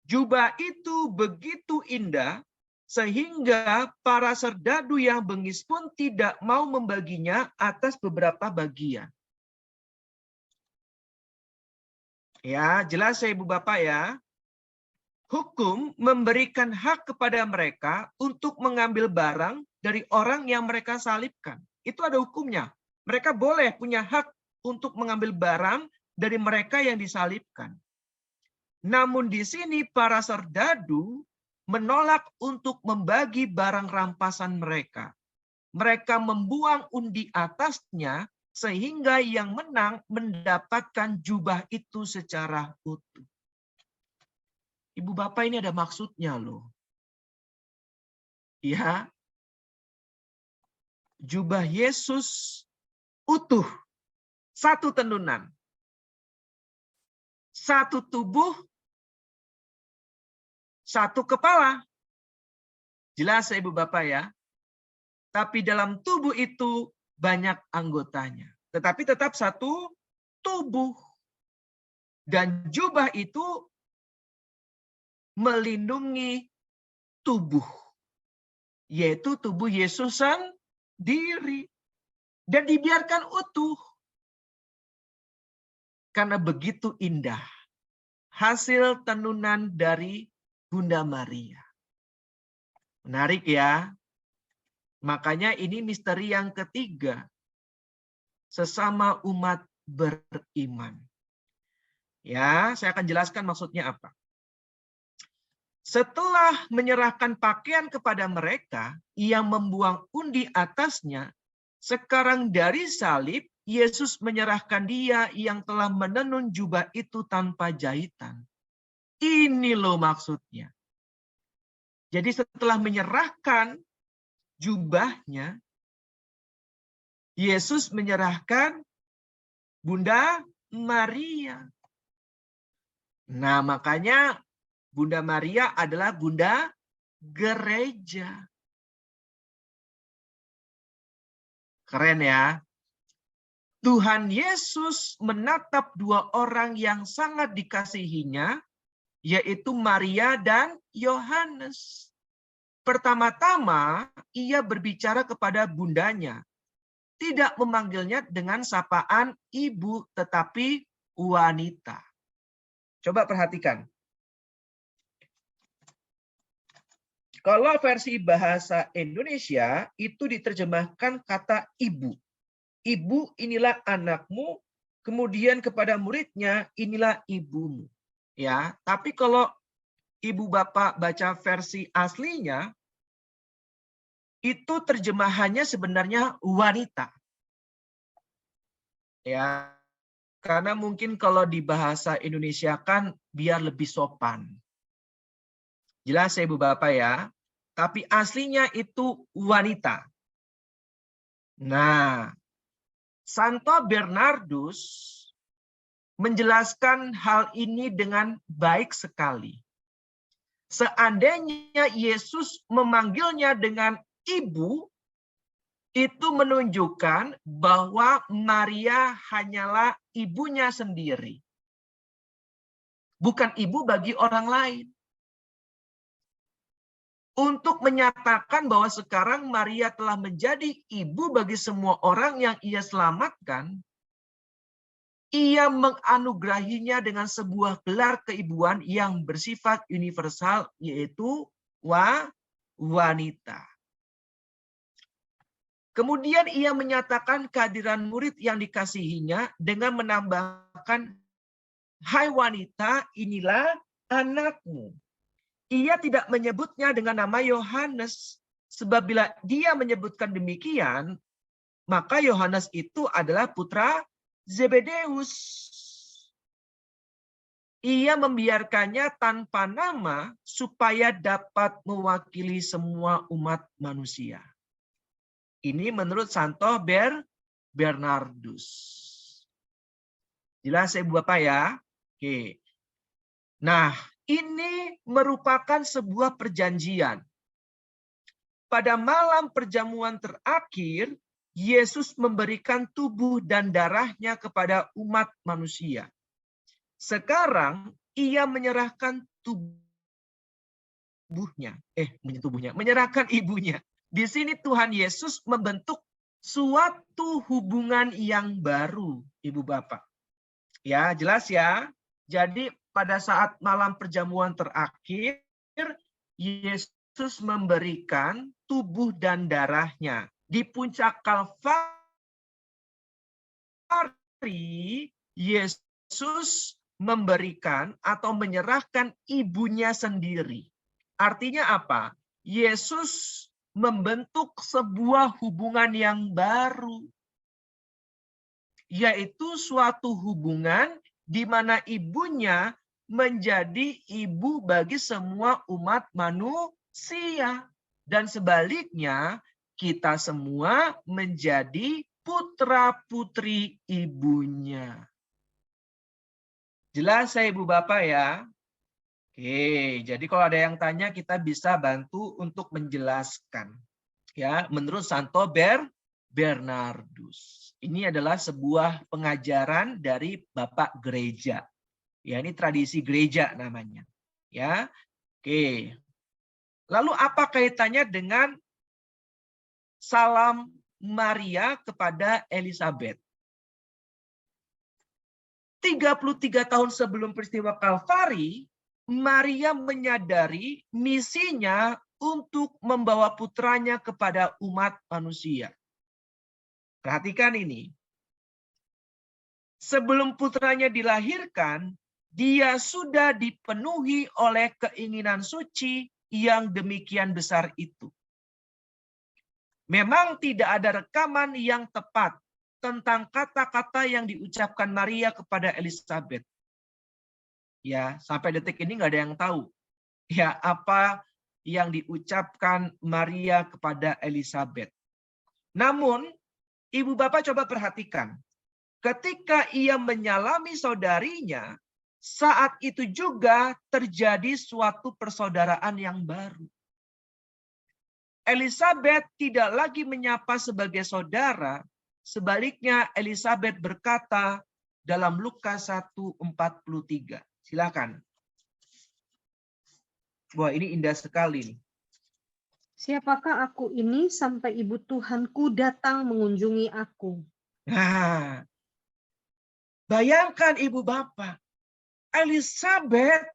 jubah itu begitu indah sehingga para serdadu yang bengis pun tidak mau membaginya atas beberapa bagian. Ya, jelas ya Ibu Bapak ya. Hukum memberikan hak kepada mereka untuk mengambil barang dari orang yang mereka salibkan. Itu ada hukumnya. Mereka boleh punya hak untuk mengambil barang dari mereka yang disalibkan. Namun di sini para serdadu menolak untuk membagi barang rampasan mereka. Mereka membuang undi atasnya sehingga yang menang mendapatkan jubah itu secara utuh. Ibu Bapak, ini ada maksudnya loh. Ya. Jubah Yesus utuh. 1 tenunan. 1 tubuh, 1 kepala. Jelas ya Ibu Bapak ya. Tapi dalam tubuh itu banyak anggotanya. Tetapi tetap 1 tubuh. Dan jubah itu melindungi tubuh. Yaitu tubuh Yesus sendiri. Dan dibiarkan utuh. Karena begitu indah. Hasil tenunan dari Bunda Maria. Menarik ya. Makanya ini misteri yang ketiga. Sesama umat beriman. Ya, saya akan jelaskan maksudnya apa. Setelah menyerahkan pakaian kepada mereka, ia membuang undi atasnya. Sekarang dari salib, Yesus menyerahkan dia yang telah menenun jubah itu tanpa jahitan. Ini loh maksudnya. Jadi setelah menyerahkan jubahnya, Yesus menyerahkan Bunda Maria. Nah, makanya Bunda Maria adalah Bunda Gereja. Keren ya. Tuhan Yesus menatap dua orang yang sangat dikasihinya, yaitu Maria dan Yohanes. Pertama-tama, ia berbicara kepada bundanya. Tidak memanggilnya dengan sapaan ibu, tetapi wanita. Coba perhatikan. Kalau versi bahasa Indonesia itu diterjemahkan kata ibu. Ibu, inilah anakmu, kemudian kepada muridnya, inilah ibumu. Ya, tapi kalau ibu bapak baca versi aslinya, itu terjemahannya sebenarnya wanita. Ya, karena mungkin kalau di bahasa Indonesia kan biar lebih sopan. Jelas ya Ibu Bapak ya. Tapi aslinya itu wanita. Nah, Santo Bernardus menjelaskan hal ini dengan baik sekali. Seandainya Yesus memanggilnya dengan ibu, itu menunjukkan bahwa Maria hanyalah ibunya sendiri. Bukan ibu bagi orang lain. Untuk menyatakan bahwa sekarang Maria telah menjadi ibu bagi semua orang yang ia selamatkan, ia menganugerahinya dengan sebuah gelar keibuan yang bersifat universal, yaitu wanita. Kemudian ia menyatakan kehadiran murid yang dikasihinya dengan menambahkan, "Hai wanita, inilah anakmu." Ia tidak menyebutnya dengan nama Yohanes, sebab bila dia menyebutkan demikian, maka Yohanes itu adalah putra Zebedeus. Ia membiarkannya tanpa nama supaya dapat mewakili semua umat manusia. Ini menurut Santo Bernardus. Jelas ya Ibu Bapak ya? Oke. Nah, ini merupakan sebuah perjanjian. Pada malam perjamuan terakhir, Yesus memberikan tubuh dan darahnya kepada umat manusia. Sekarang ia menyerahkan menyerahkan ibunya. Di sini Tuhan Yesus membentuk suatu hubungan yang baru, Ibu Bapak. Ya, jelas ya. Jadi pada saat malam perjamuan terakhir, Yesus memberikan tubuh dan darahnya. Di puncak Kalvari, Yesus memberikan atau menyerahkan ibunya sendiri. Artinya apa? Yesus membentuk sebuah hubungan yang baru. Yaitu suatu hubungan di mana ibunya menjadi ibu bagi semua umat manusia. Dan sebaliknya, kita semua menjadi putra-putri ibunya. Jelas ya Ibu Bapak ya? Oke, jadi kalau ada yang tanya kita bisa bantu untuk menjelaskan. Ya, menurut Santo Bernardus. Ini adalah sebuah pengajaran dari Bapak Gereja. Ya, ini tradisi gereja namanya. Ya. Oke. Lalu apa kaitannya dengan salam Maria kepada Elizabeth? 33 tahun sebelum peristiwa Kalvari, Maria menyadari misinya untuk membawa putranya kepada umat manusia. Perhatikan ini. Sebelum putranya dilahirkan, dia sudah dipenuhi oleh keinginan suci yang demikian besar itu. Memang tidak ada rekaman yang tepat tentang kata-kata yang diucapkan Maria kepada Elizabeth. Ya, sampai detik ini nggak ada yang tahu. Ya, apa yang diucapkan Maria kepada Elizabeth. Namun, Ibu Bapak coba perhatikan. Ketika ia menyalami saudarinya, saat itu juga terjadi suatu persaudaraan yang baru. Elizabeth tidak lagi menyapa sebagai saudara, sebaliknya Elizabeth berkata dalam Lukas 1:43. Silakan. Wah, ini indah sekali nih. Siapakah aku ini sampai ibu Tuhanku datang mengunjungi aku? Nah, bayangkan Ibu Bapak, Elizabeth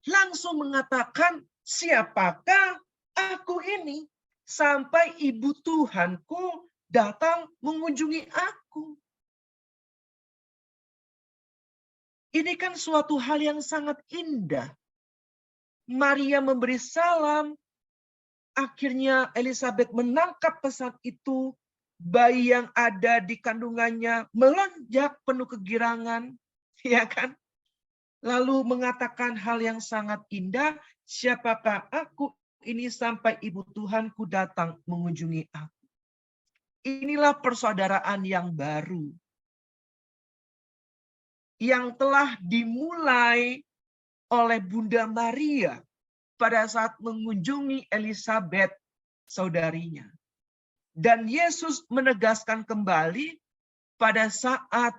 langsung mengatakan, siapakah aku ini sampai ibu Tuhanku datang mengunjungi aku. Ini kan suatu hal yang sangat indah. Maria memberi salam, akhirnya Elizabeth menangkap pesan itu, bayi yang ada di kandungannya melonjak penuh kegirangan, ya kan? Lalu mengatakan hal yang sangat indah, siapakah aku ini sampai ibu Tuhanku datang mengunjungi aku. Inilah persaudaraan yang baru. Yang telah dimulai oleh Bunda Maria pada saat mengunjungi Elizabeth, saudarinya. Dan Yesus menegaskan kembali pada saat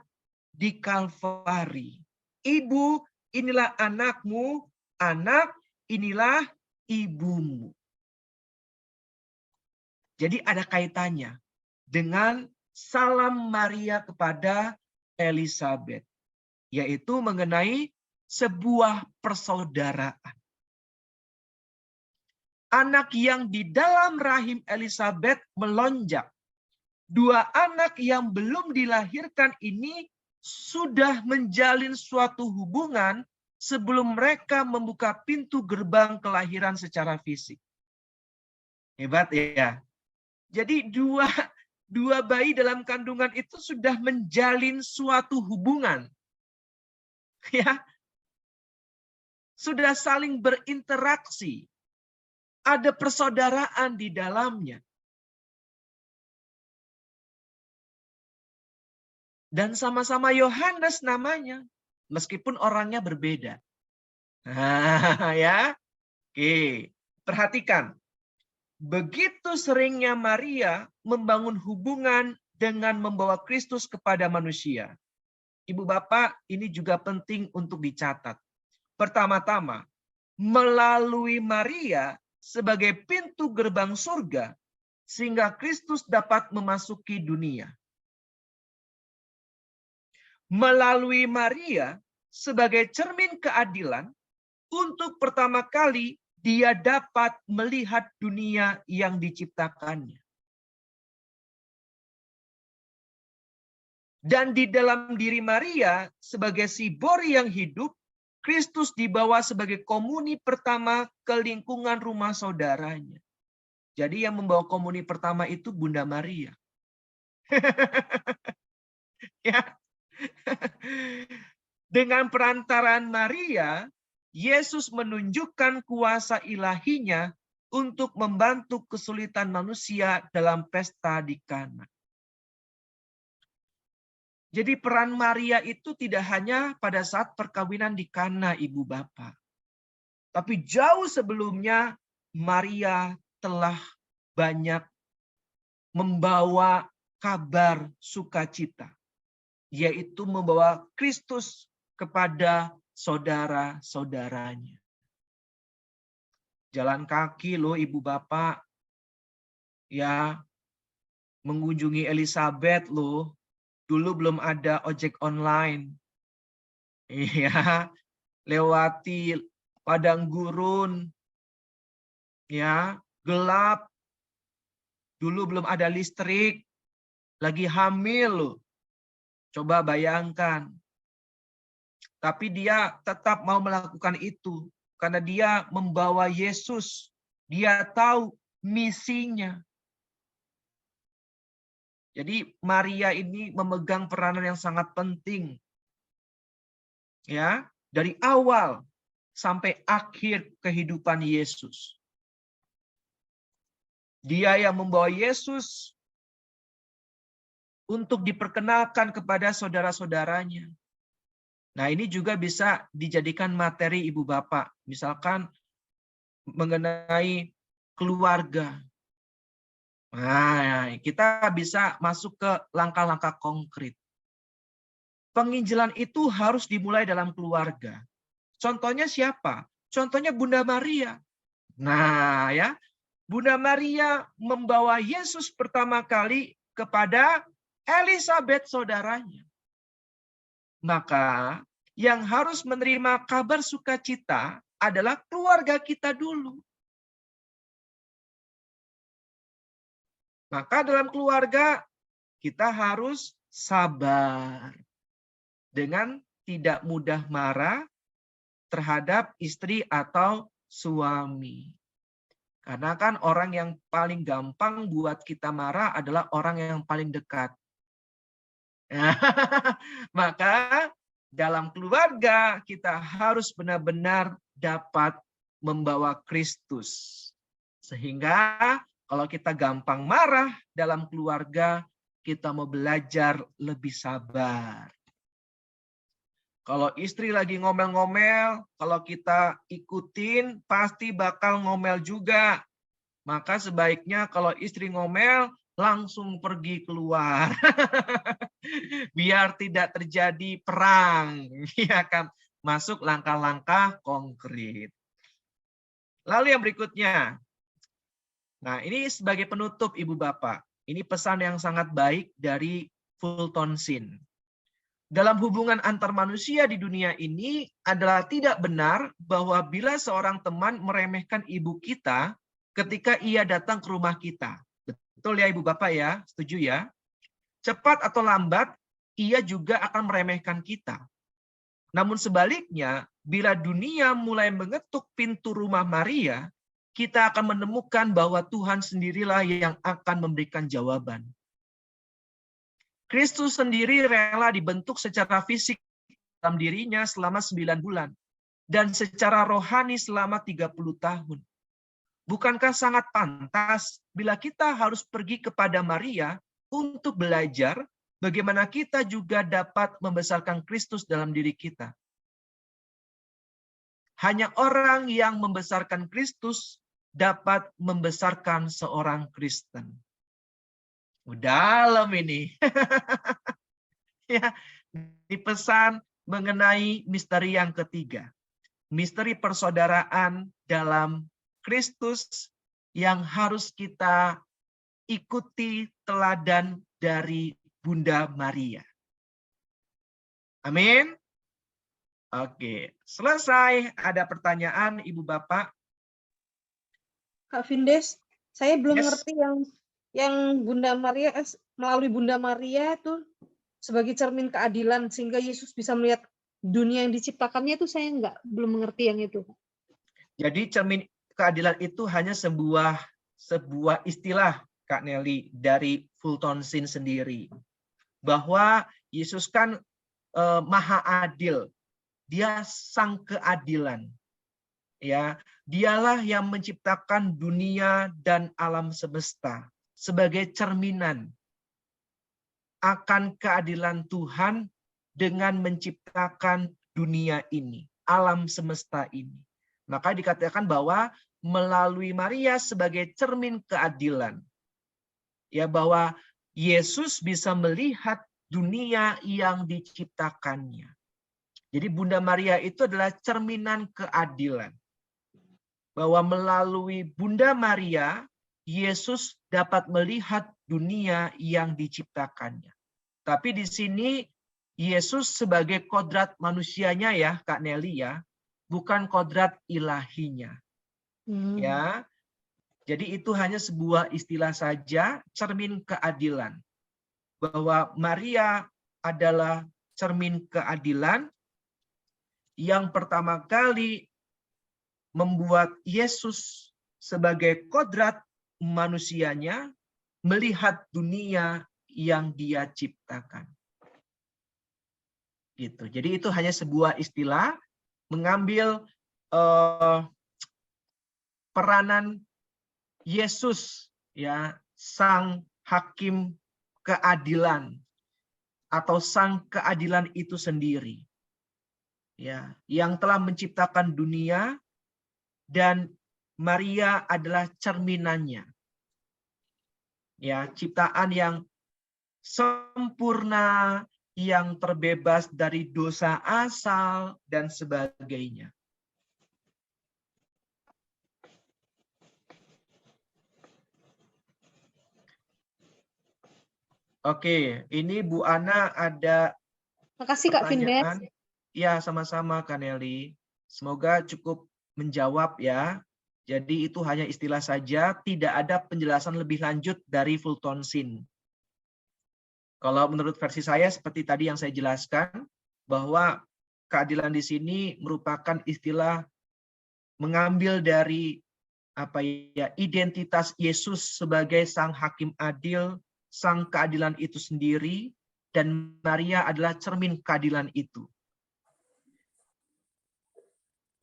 di Kalvari. Ibu, inilah anakmu, anak, inilah ibumu. Jadi ada kaitannya dengan salam Maria kepada Elizabeth, yaitu mengenai sebuah persaudaraan. Anak yang di dalam rahim Elizabeth melonjak. Dua anak yang belum dilahirkan ini sudah menjalin suatu hubungan sebelum mereka membuka pintu gerbang kelahiran secara fisik. Hebat ya. Jadi dua bayi dalam kandungan itu sudah menjalin suatu hubungan. Ya. Sudah saling berinteraksi. Ada persaudaraan di dalamnya. Dan sama-sama Yohanes namanya, meskipun orangnya berbeda. Nah, ya. Oke, perhatikan. Begitu seringnya Maria membangun hubungan dengan membawa Kristus kepada manusia. Ibu Bapak, ini juga penting untuk dicatat. Pertama-tama, melalui Maria sebagai pintu gerbang surga, sehingga Kristus dapat memasuki dunia. Melalui Maria sebagai cermin keadilan, untuk pertama kali dia dapat melihat dunia yang diciptakannya. Dan di dalam diri Maria sebagai sibori yang hidup, Kristus dibawa sebagai komuni pertama ke lingkungan rumah saudaranya. Jadi yang membawa komuni pertama itu Bunda Maria. Ya. Dengan perantaraan Maria, Yesus menunjukkan kuasa ilahinya untuk membantu kesulitan manusia dalam pesta di Kana. Jadi peran Maria itu tidak hanya pada saat perkawinan di Kana, Ibu Bapak. Tapi jauh sebelumnya Maria telah banyak membawa kabar sukacita, yaitu membawa Kristus kepada saudara-saudaranya. Jalan kaki loh Ibu Bapak, ya, mengunjungi Elizabeth loh. Dulu belum ada ojek online. Iya, lewati padang gurun, ya, gelap. Dulu belum ada listrik, lagi hamil loh. Coba bayangkan. Tapi dia tetap mau melakukan itu karena dia membawa Yesus. Dia tahu misinya. Jadi Maria ini memegang peranan yang sangat penting. Ya, dari awal sampai akhir kehidupan Yesus. Dia yang membawa Yesus untuk diperkenalkan kepada saudara-saudaranya. Nah, ini juga bisa dijadikan materi ibu bapak. Misalkan mengenai keluarga. Nah, kita bisa masuk ke langkah-langkah konkret. Penginjilan itu harus dimulai dalam keluarga. Contohnya siapa? Contohnya Bunda Maria. Nah, ya, Bunda Maria membawa Yesus pertama kali kepada Elizabeth saudaranya. Maka yang harus menerima kabar sukacita adalah keluarga kita dulu. Maka dalam keluarga kita harus sabar dengan tidak mudah marah terhadap istri atau suami. Karena kan orang yang paling gampang buat kita marah adalah orang yang paling dekat. Maka dalam keluarga kita harus benar-benar dapat membawa Kristus. Sehingga kalau kita gampang marah dalam keluarga, kita mau belajar lebih sabar. Kalau istri lagi ngomel-ngomel, kalau kita ikutin pasti bakal ngomel juga. Maka sebaiknya kalau istri ngomel, langsung pergi keluar. Biar tidak terjadi perang. Ya kan? Masuk langkah-langkah konkret. Lalu yang berikutnya. Nah, ini sebagai penutup Ibu Bapak. Ini pesan yang sangat baik dari Fulton Sheen. Dalam hubungan antar manusia di dunia ini adalah tidak benar bahwa bila seorang teman meremehkan ibu kita ketika ia datang ke rumah kita. Betul ya Ibu Bapak ya? Setuju ya? Cepat atau lambat, ia juga akan meremehkan kita. Namun sebaliknya, bila dunia mulai mengetuk pintu rumah Maria, kita akan menemukan bahwa Tuhan sendirilah yang akan memberikan jawaban. Kristus sendiri rela dibentuk secara fisik dalam dirinya selama 9 bulan dan secara rohani selama 30 tahun. Bukankah sangat pantas bila kita harus pergi kepada Maria untuk belajar bagaimana kita juga dapat membesarkan Kristus dalam diri kita? Hanya orang yang membesarkan Kristus dapat membesarkan seorang Kristen. Dalam ini. Ya, dipesan mengenai misteri yang ketiga. Misteri persaudaraan dalam Kristus yang harus kita ikuti teladan dari Bunda Maria. Amin. Oke, selesai. Ada pertanyaan Ibu Bapak? Kak Vindes, saya belum Yes. ngerti yang Bunda Maria melalui Bunda Maria itu sebagai cermin keadilan sehingga Yesus bisa melihat dunia yang diciptakannya itu saya belum mengerti yang itu. Jadi cermin keadilan itu hanya sebuah istilah Kak Nelly dari Fulton Sheen sendiri. Bahwa Yesus kan maha adil. Dia sang keadilan. Ya, dialah yang menciptakan dunia dan alam semesta sebagai cerminan akan keadilan Tuhan dengan menciptakan dunia ini, alam semesta ini. Maka dikatakan bahwa melalui Maria sebagai cermin keadilan, ya bahwa Yesus bisa melihat dunia yang diciptakannya. Jadi Bunda Maria itu adalah cerminan keadilan. Bahwa melalui Bunda Maria, Yesus dapat melihat dunia yang diciptakannya. Tapi di sini Yesus sebagai kodrat manusianya ya, Kak Nelly ya, bukan kodrat ilahinya. Ya. Jadi itu hanya sebuah istilah saja, cermin keadilan. Bahwa Maria adalah cermin keadilan yang pertama kali membuat Yesus sebagai kodrat manusianya melihat dunia yang Dia ciptakan. Gitu. Jadi itu hanya sebuah istilah mengambil peranan Yesus, ya, sang hakim keadilan atau sang keadilan itu sendiri, ya, yang telah menciptakan dunia dan Maria adalah cerminannya, ya, ciptaan yang sempurna, yang terbebas dari dosa asal dan sebagainya. Oke, ini Bu Ana ada Makasih Kak Vindes. pertanyaan. Ya, sama-sama Kak Nelly. Semoga cukup menjawab ya. Jadi itu hanya istilah saja, tidak ada penjelasan lebih lanjut dari Fulton Sheen. Kalau menurut versi saya seperti tadi yang saya jelaskan, bahwa keadilan di sini merupakan istilah mengambil dari identitas Yesus sebagai sang hakim adil, sang keadilan itu sendiri, dan Maria adalah cermin keadilan itu.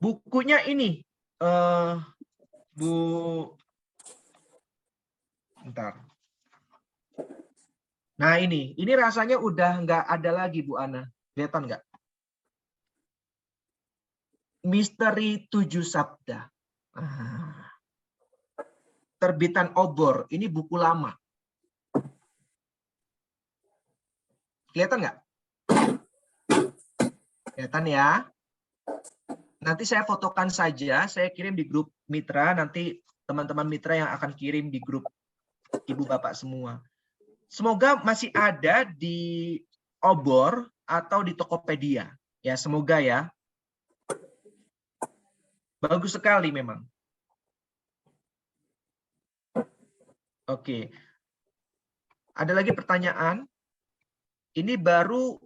Bukunya ini, Bu, bentar. Nah ini rasanya udah nggak ada lagi Bu Ana, kelihatan nggak? Misteri 7 Sabda. Terbitan Obor, ini buku lama. Kelihatan nggak? Kelihatan ya? Nanti saya fotokan saja, saya kirim di grup mitra, nanti teman-teman mitra yang akan kirim di grup Ibu Bapak semua. Semoga masih ada di Obor atau di Tokopedia. Ya, semoga ya. Bagus sekali memang. Oke. Ada lagi pertanyaan? Ini baru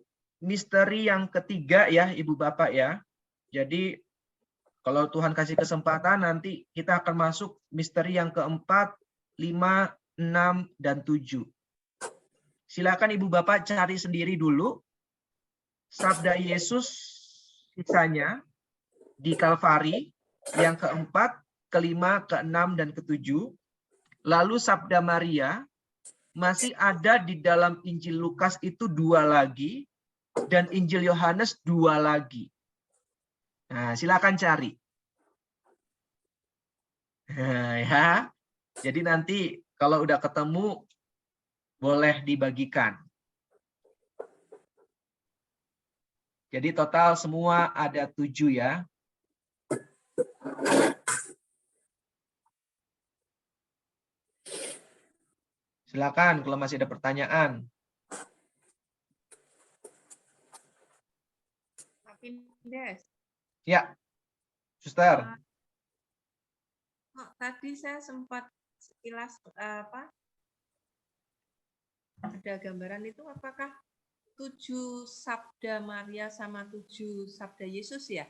misteri yang ketiga ya, Ibu Bapak ya. Jadi kalau Tuhan kasih kesempatan nanti kita akan masuk misteri yang keempat, 5, 6, dan 7. Silakan Ibu Bapak cari sendiri dulu. Sabda Yesus sisanya di Kalvari, yang keempat, kelima, keenam, dan ketujuh. Lalu Sabda Maria masih ada di dalam Injil Lukas itu 2 lagi, dan Injil Yohanes 2 lagi. Nah, silakan cari. Ya. Jadi nanti kalau udah ketemu boleh dibagikan. Jadi total semua ada 7 ya. Silakan kalau masih ada pertanyaan. Pak Vindes. Ya, Suster. Tadi saya sempat sekilas ada gambaran itu, apakah 7 sabda Maria sama 7 sabda Yesus ya?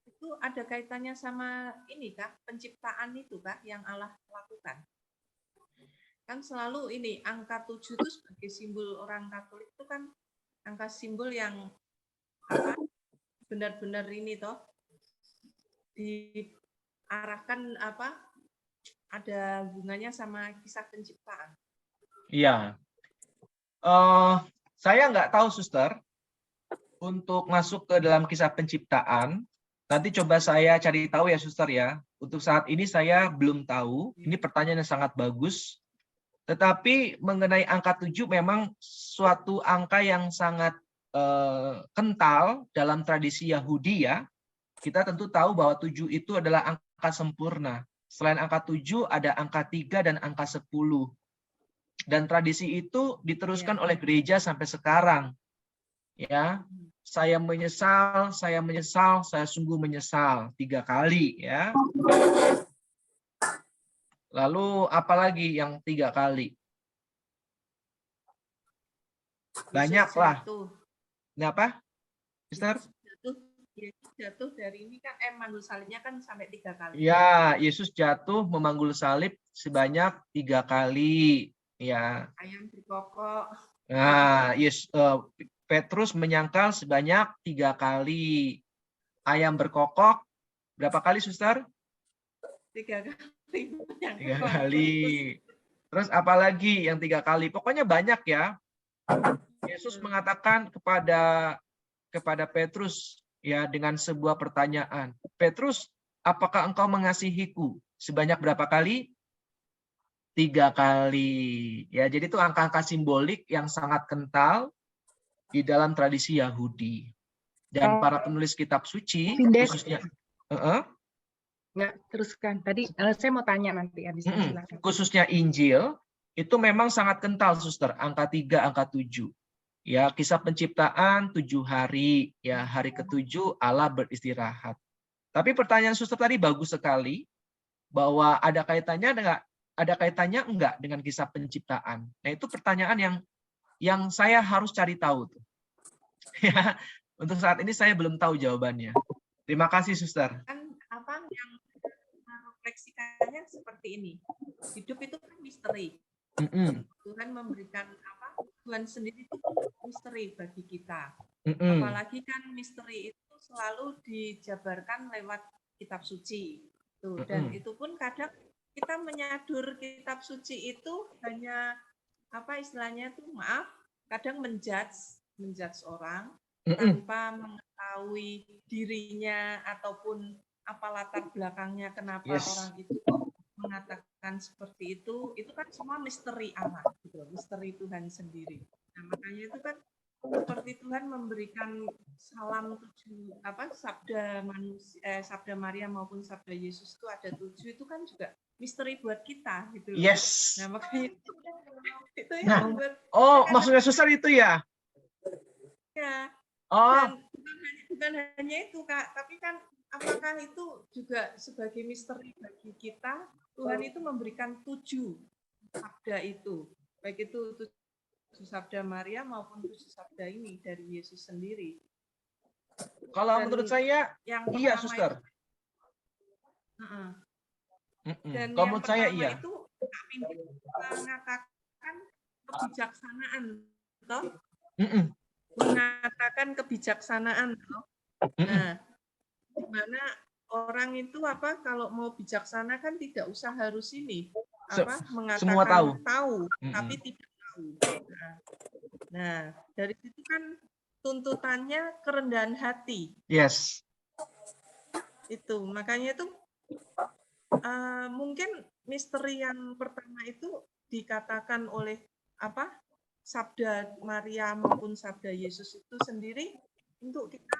Itu ada kaitannya sama ini kah? Penciptaan itu kah yang Allah lakukan? Kan selalu ini angka 7 itu sebagai simbol orang Katolik itu kan angka simbol yang benar-benar ini toh diarahkan ada hubungannya sama kisah penciptaan. Iya. Saya nggak tahu, Suster, untuk masuk ke dalam kisah penciptaan. Nanti coba saya cari tahu ya, Suster ya. Untuk saat ini saya belum tahu. Ini pertanyaan yang sangat bagus. Tetapi mengenai angka 7 memang suatu angka yang sangat kental dalam tradisi Yahudi ya. Kita tentu tahu bahwa 7 itu adalah angka sempurna. Selain angka 7 ada angka 3 dan angka 10. Dan tradisi itu diteruskan oleh gereja sampai sekarang. Ya. Saya menyesal, saya sungguh menyesal 3 kali ya. Lalu apalagi yang 3 kali? Banyak Yesus lah. jatuh. Kenapa, Sister? Yesus jatuh dari ini kan manggul salibnya kan sampai 3 kali. Ya, Yesus jatuh memanggul salib sebanyak 3 kali. Ya. Ayam berkokok. Nah, Petrus menyangkal sebanyak 3 kali. Ayam berkokok berapa kali, Suster? 3 kali. 3 kali. Terus apalagi yang 3 kali? Pokoknya banyak ya. Yesus mengatakan kepada Petrus ya dengan sebuah pertanyaan. Petrus, apakah engkau mengasihiku? Sebanyak berapa kali? 3 kali. Ya, jadi itu angka-angka simbolik yang sangat kental di dalam tradisi Yahudi. Dan para penulis kitab suci, khususnya Nggak, teruskan. Tadi saya mau tanya nanti habis itu, silakan. khususnya Injil, itu memang sangat kental, Suster. Angka 3, angka 7. Ya, kisah penciptaan 7 hari. Ya, hari ke-7 Allah beristirahat. Tapi pertanyaan Suster tadi bagus sekali, bahwa ada kaitannya enggak dengan kisah penciptaan. Nah, itu pertanyaan yang saya harus cari tahu tuh. Ya, untuk saat ini saya belum tahu jawabannya. Terima kasih, Suster. Kan apa yang refleksikannya seperti ini. Hidup itu kan misteri. Tuhan memberikan apa? Tuhan sendiri itu misteri bagi kita. Apalagi kan misteri itu selalu dijabarkan lewat kitab suci. Tuh, dan itu pun kadang kita menyadur kitab suci itu hanya apa istilahnya tuh, maaf, kadang menjudge orang tanpa mengetahui dirinya ataupun apa latar belakangnya kenapa orang itu mengatakan seperti itu kan semua misteri Allah, gitu, misteri Tuhan sendiri. Nah, makanya itu kan seperti Tuhan memberikan salam 7 sabda Maria maupun sabda Yesus itu ada 7, itu kan juga misteri buat kita gitu loh. Yes. Nah, makanya itu yang membuat maksudnya Suster itu ya? Ya. Oh. Dan bukan hanya itu, Kak, tapi kan apakah itu juga sebagai misteri bagi kita, Tuhan itu memberikan 7 sabda itu. Baik itu 7 sabda Maria maupun 7 sabda ini dari Yesus sendiri. Kalau menurut saya, yang iya, Suster. Dan kalau yang menurut saya, pertama iya. itu Kak Pindy mengatakan kebijaksanaan, toh? Mengatakan kebijaksanaan, toh? Nah, di mana orang itu apa kalau mau bijaksana kan tidak usah harus ini mengatakan semua tahu tapi tidak tahu. Nah, dari situ kan tuntutannya kerendahan hati. Yes. Itu makanya itu mungkin misteri yang pertama itu dikatakan oleh apa sabda Maria maupun sabda Yesus itu sendiri untuk kita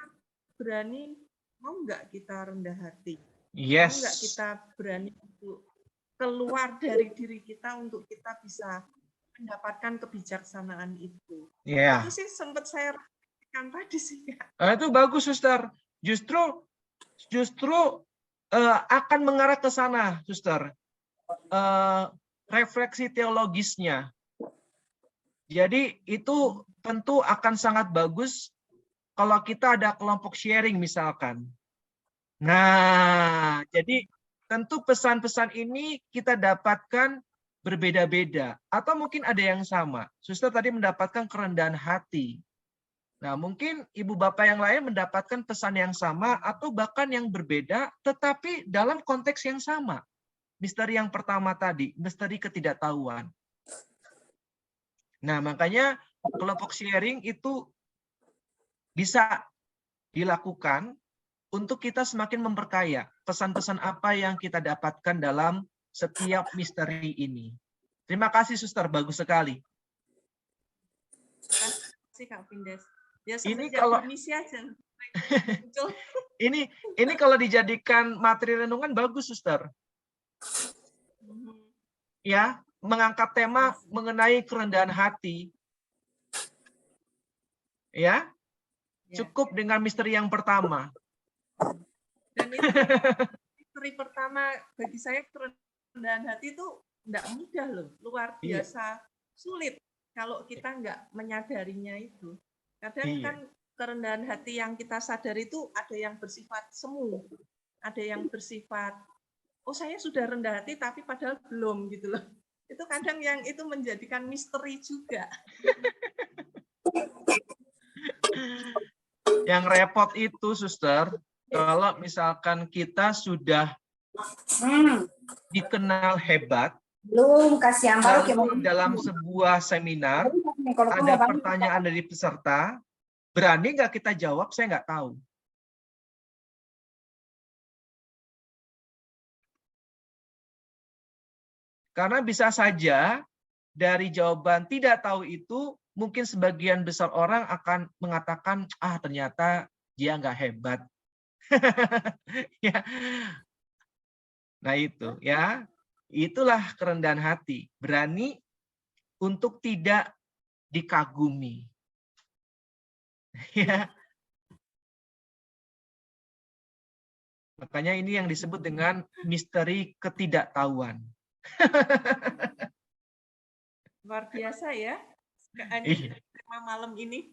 berani, mau nggak kita rendah hati? Yes. Mau nggak kita berani untuk keluar dari diri kita untuk kita bisa mendapatkan kebijaksanaan itu? Yeah. Itu sih sempat saya rasakan tadi sih. Itu bagus, Suster. Justru akan mengarah ke sana, Suster. Refleksi teologisnya. Jadi itu tentu akan sangat bagus kalau kita ada kelompok sharing misalkan. Nah, jadi tentu pesan-pesan ini kita dapatkan berbeda-beda. Atau mungkin ada yang sama. Suster tadi mendapatkan kerendahan hati. Nah, mungkin ibu bapak yang lain mendapatkan pesan yang sama atau bahkan yang berbeda, tetapi dalam konteks yang sama. Misteri yang pertama tadi, misteri ketidaktahuan. Nah, makanya kelompok sharing itu bisa dilakukan untuk kita semakin memperkaya pesan-pesan apa yang kita dapatkan dalam setiap misteri ini. Terima kasih, Suster. Bagus sekali. Terima kasih, Kak Pindes. Ya, ini kalau aja. ini kalau dijadikan materi renungan bagus, Suster. Ya, mengangkat tema mengenai kerendahan hati. Ya. Cukup dengan misteri yang pertama. Dan itu misteri pertama bagi saya kerendahan hati itu enggak mudah loh, luar biasa sulit. kalau kita nggak menyadarinya itu. Kadang Iya. kan kerendahan hati yang kita sadari itu ada yang bersifat semu, ada yang bersifat, oh saya sudah rendah hati tapi padahal belum gitu loh. Itu kadang yang itu menjadikan misteri juga. Yang repot itu, Suster, kalau misalkan kita sudah dikenal hebat, Belum kasih yang baru lalu dalam sebuah seminar ada pertanyaan dari peserta, berani nggak kita jawab? Saya nggak tahu. Karena bisa saja dari jawaban tidak tahu itu, mungkin sebagian besar orang akan mengatakan, ah ternyata dia nggak hebat. Ya. Nah itu ya, itulah kerendahan hati, berani untuk tidak dikagumi. Ya. Makanya ini yang disebut dengan misteri ketidaktahuan. Luar biasa ya. Iya. Tema malam ini.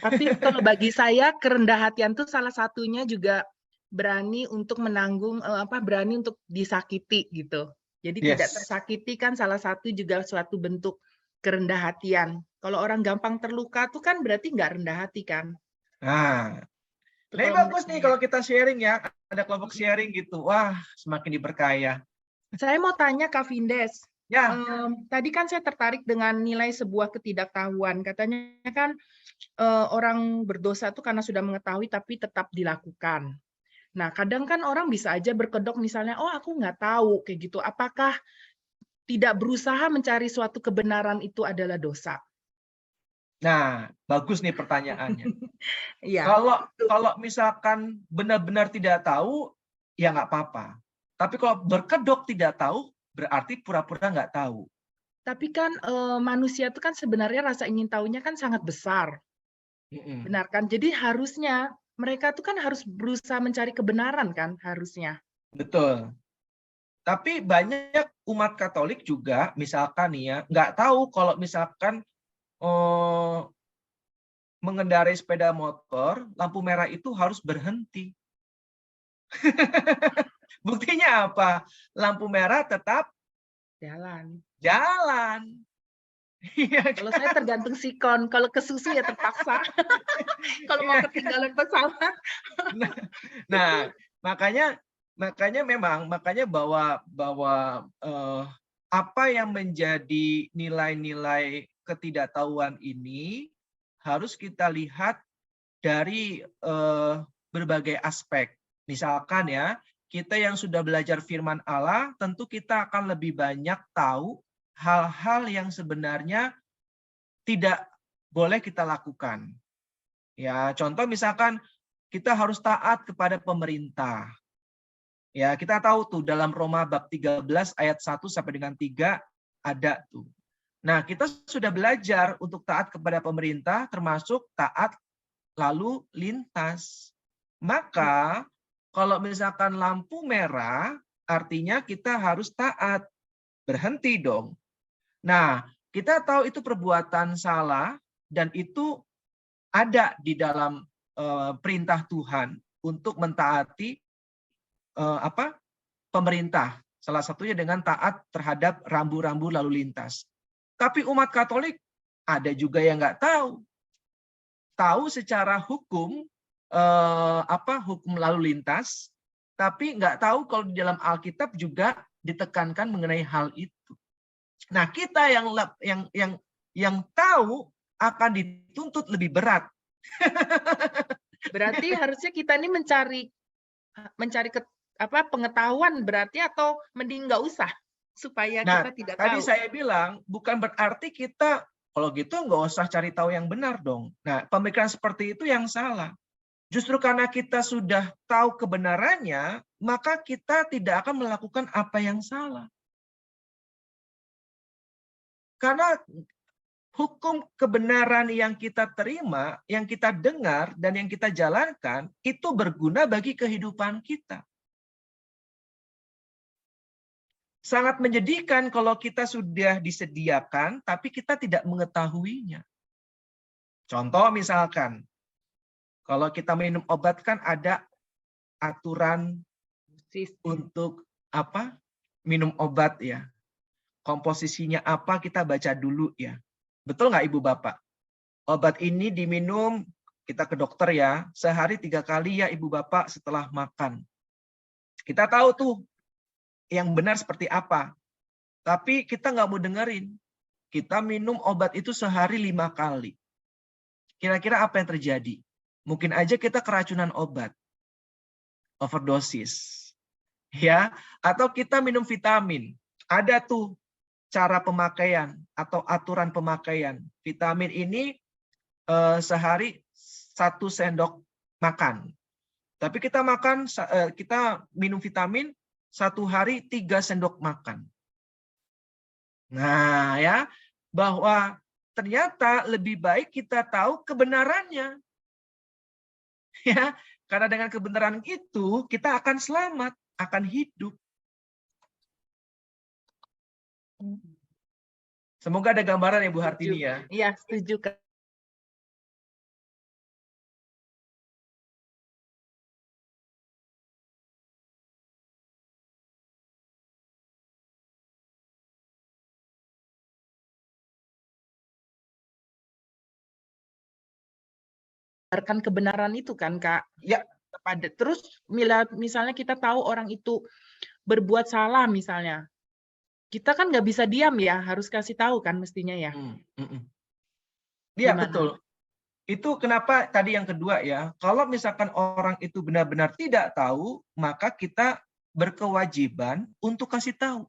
Tapi kalau bagi saya kerendah hatian itu salah satunya juga berani untuk menanggung berani untuk disakiti gitu. Jadi tidak Yes. tersakiti kan salah satu juga suatu bentuk kerendah hatian. Kalau orang gampang terluka tuh kan berarti nggak rendah hati kan. Nah, Itu ini kalau bagus menurut nih saya. kalau kita sharing ya, ada kelompok sharing gitu. Wah, semakin diperkaya. Saya mau tanya Kak Vindes, Ya, tadi kan saya tertarik dengan nilai sebuah ketidaktahuan. Katanya kan orang berdosa itu karena sudah mengetahui tapi tetap dilakukan. Nah, kadang kan orang bisa aja berkedok misalnya, oh aku nggak tahu kayak gitu. Apakah tidak berusaha mencari suatu kebenaran itu adalah dosa? nah bagus nih pertanyaannya. Iya. Kalau misalkan benar-benar tidak tahu, ya nggak apa-apa. Tapi kalau berkedok tidak tahu, berarti pura-pura nggak tahu. Tapi kan manusia itu kan sebenarnya rasa ingin tahunya kan sangat besar. Mm-mm. Benar kan? Jadi harusnya mereka tuh kan harus berusaha mencari kebenaran kan harusnya. Betul. Tapi banyak umat Katolik juga, misalkan nih ya, nggak tahu kalau misalkan mengendarai sepeda motor, lampu merah itu harus berhenti. Buktinya apa? Lampu merah tetap Jalan. jalan. Iya Kalau kan? saya tergantung sikon, kalau ke susu ya terpaksa. Kalau mau Iya. ketinggalan pesawat. Nah, makanya bahwa apa yang menjadi nilai-nilai ketidaktahuan ini harus kita lihat dari berbagai aspek. Misalkan ya, kita yang sudah belajar firman Allah, tentu kita akan lebih banyak tahu hal-hal yang sebenarnya tidak boleh kita lakukan. Ya, contoh misalkan kita harus taat kepada pemerintah. Ya, kita tahu tuh dalam Roma bab 13 ayat 1 sampai dengan 3 ada tuh. Nah, kita sudah belajar untuk taat kepada pemerintah termasuk taat lalu lintas. Maka kalau misalkan lampu merah artinya kita harus taat. Berhenti dong. Nah, kita tahu itu perbuatan salah dan itu ada di dalam perintah Tuhan untuk mentaati pemerintah. Salah satunya dengan taat terhadap rambu-rambu lalu lintas. Tapi umat Katolik ada juga yang nggak tahu. Tahu secara hukum hukum lalu lintas, tapi nggak tahu kalau di dalam Alkitab juga ditekankan mengenai hal itu. Nah, kita yang tahu akan dituntut lebih berat. Berarti harusnya kita ini mencari pengetahuan berarti atau mending nggak usah supaya Nah, kita tidak tadi tahu. saya bilang bukan berarti kita kalau gitu nggak usah cari tahu yang benar dong. Nah, pemikiran seperti itu yang salah. Justru karena kita sudah tahu kebenarannya, maka kita tidak akan melakukan apa yang salah. Karena hukum kebenaran yang kita terima, yang kita dengar, dan yang kita jalankan, itu berguna bagi kehidupan kita. Sangat menyedihkan kalau kita sudah disediakan, tapi kita tidak mengetahuinya. Contoh misalkan, kalau kita minum obat kan ada aturan untuk apa? Minum obat ya. Komposisinya apa kita baca dulu ya. Betul nggak Ibu Bapak? Obat ini diminum, kita ke dokter ya, sehari 3 kali ya Ibu Bapak setelah makan. Kita tahu tuh yang benar seperti apa. Tapi kita nggak mau dengerin. Kita minum obat itu sehari 5 kali. Kira-kira apa yang terjadi? Mungkin aja kita keracunan obat. Overdosis. Ya, atau kita minum vitamin. Ada tuh cara pemakaian atau aturan pemakaian. Vitamin ini sehari 1 sendok makan. Tapi kita kita minum vitamin 1 hari 3 sendok makan. Nah, ya, bahwa ternyata lebih baik kita tahu kebenarannya. Ya, karena dengan kebenaran itu kita akan selamat, akan hidup. Semoga ada gambaran ya Bu Hartini ya. Iya, setuju Kak. Kebenaran itu kan Kak. Ya, Terus misalnya kita tahu orang itu berbuat salah misalnya. Kita kan nggak bisa diam ya, harus kasih tahu kan mestinya ya. Iya, Gimana? betul. Itu kenapa tadi yang kedua ya, kalau misalkan orang itu benar-benar tidak tahu, maka kita berkewajiban untuk kasih tahu.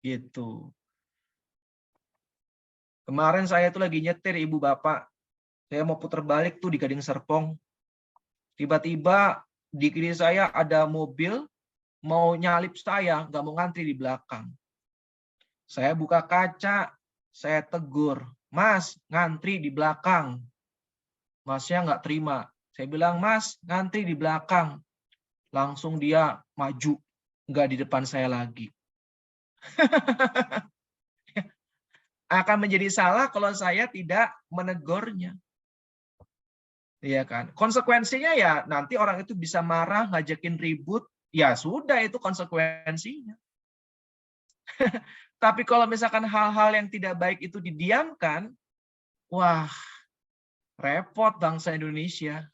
Gitu. Kemarin saya tuh lagi nyetir Ibu Bapak. Saya mau putar balik tuh di Gading Serpong. Tiba-tiba di kiri saya ada mobil mau nyalip saya, nggak mau ngantri di belakang. Saya buka kaca, saya tegur, Mas, ngantri di belakang. Masnya nggak terima. Saya bilang, Mas, ngantri di belakang. Langsung dia maju, nggak di depan saya lagi. Akan menjadi salah kalau saya tidak menegurnya. Iya kan? Konsekuensinya ya nanti orang itu bisa marah, ngajakin ribut, ya sudah itu konsekuensinya. Tapi kalau misalkan hal-hal yang tidak baik itu didiamkan, wah, repot bangsa Indonesia.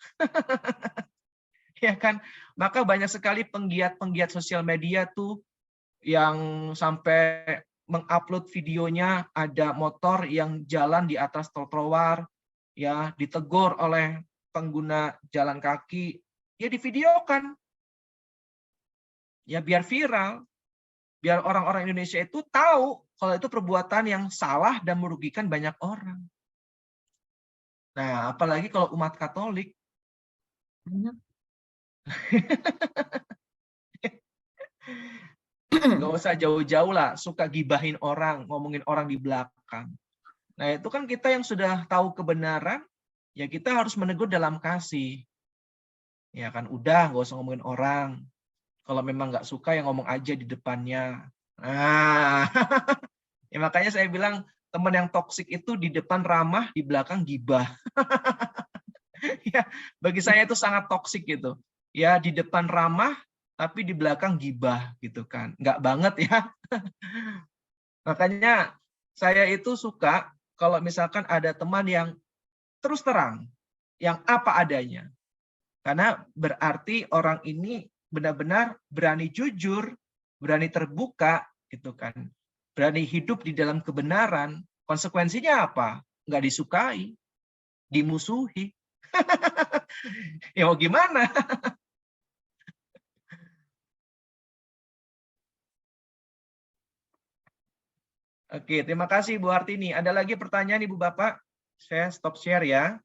Ya kan? Maka banyak sekali penggiat-penggiat sosial media tuh yang sampai mengupload videonya ada motor yang jalan di atas trotoar, ya ditegur oleh pengguna jalan kaki, ya divideokan. Ya biar viral. Biar orang-orang Indonesia itu tahu kalau itu perbuatan yang salah dan merugikan banyak orang. Nah, apalagi kalau umat Katolik. Nggak usah jauh-jauh lah, suka gibahin orang, ngomongin orang di belakang. Nah, itu kan kita yang sudah tahu kebenaran, ya kita harus menegur dalam kasih. Ya kan, udah nggak usah ngomongin orang. Kalau memang nggak suka ya ngomong aja di depannya. Nah, ya makanya saya bilang teman yang toksik itu di depan ramah, di belakang gibah. Ya, bagi saya itu sangat toksik gitu. Ya di depan ramah, tapi di belakang gibah gitu kan. Nggak banget ya. Makanya saya itu suka kalau misalkan ada teman yang terus terang, yang apa adanya. Karena berarti orang ini benar-benar berani jujur, berani terbuka, gitu kan. Berani hidup di dalam kebenaran. Konsekuensinya apa? Nggak disukai, dimusuhi. Ya mau gimana? Oke, terima kasih Bu Hartini. Ada lagi pertanyaan Ibu Bapak? Saya stop share ya.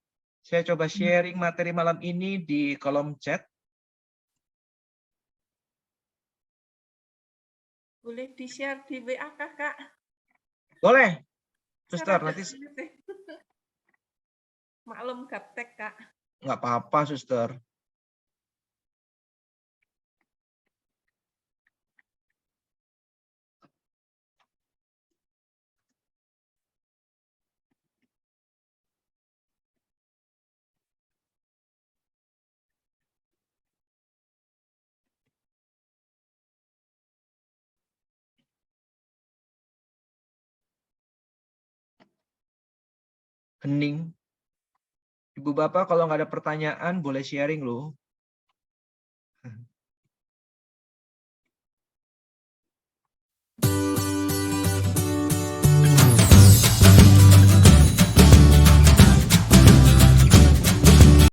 Saya coba sharing materi malam ini di kolom chat. Boleh di-share di WA Kakak? Boleh. Suster, nanti maklum gaptek Kak. nggak apa-apa, Suster. hening. Ibu Bapak kalau nggak ada pertanyaan boleh sharing loh.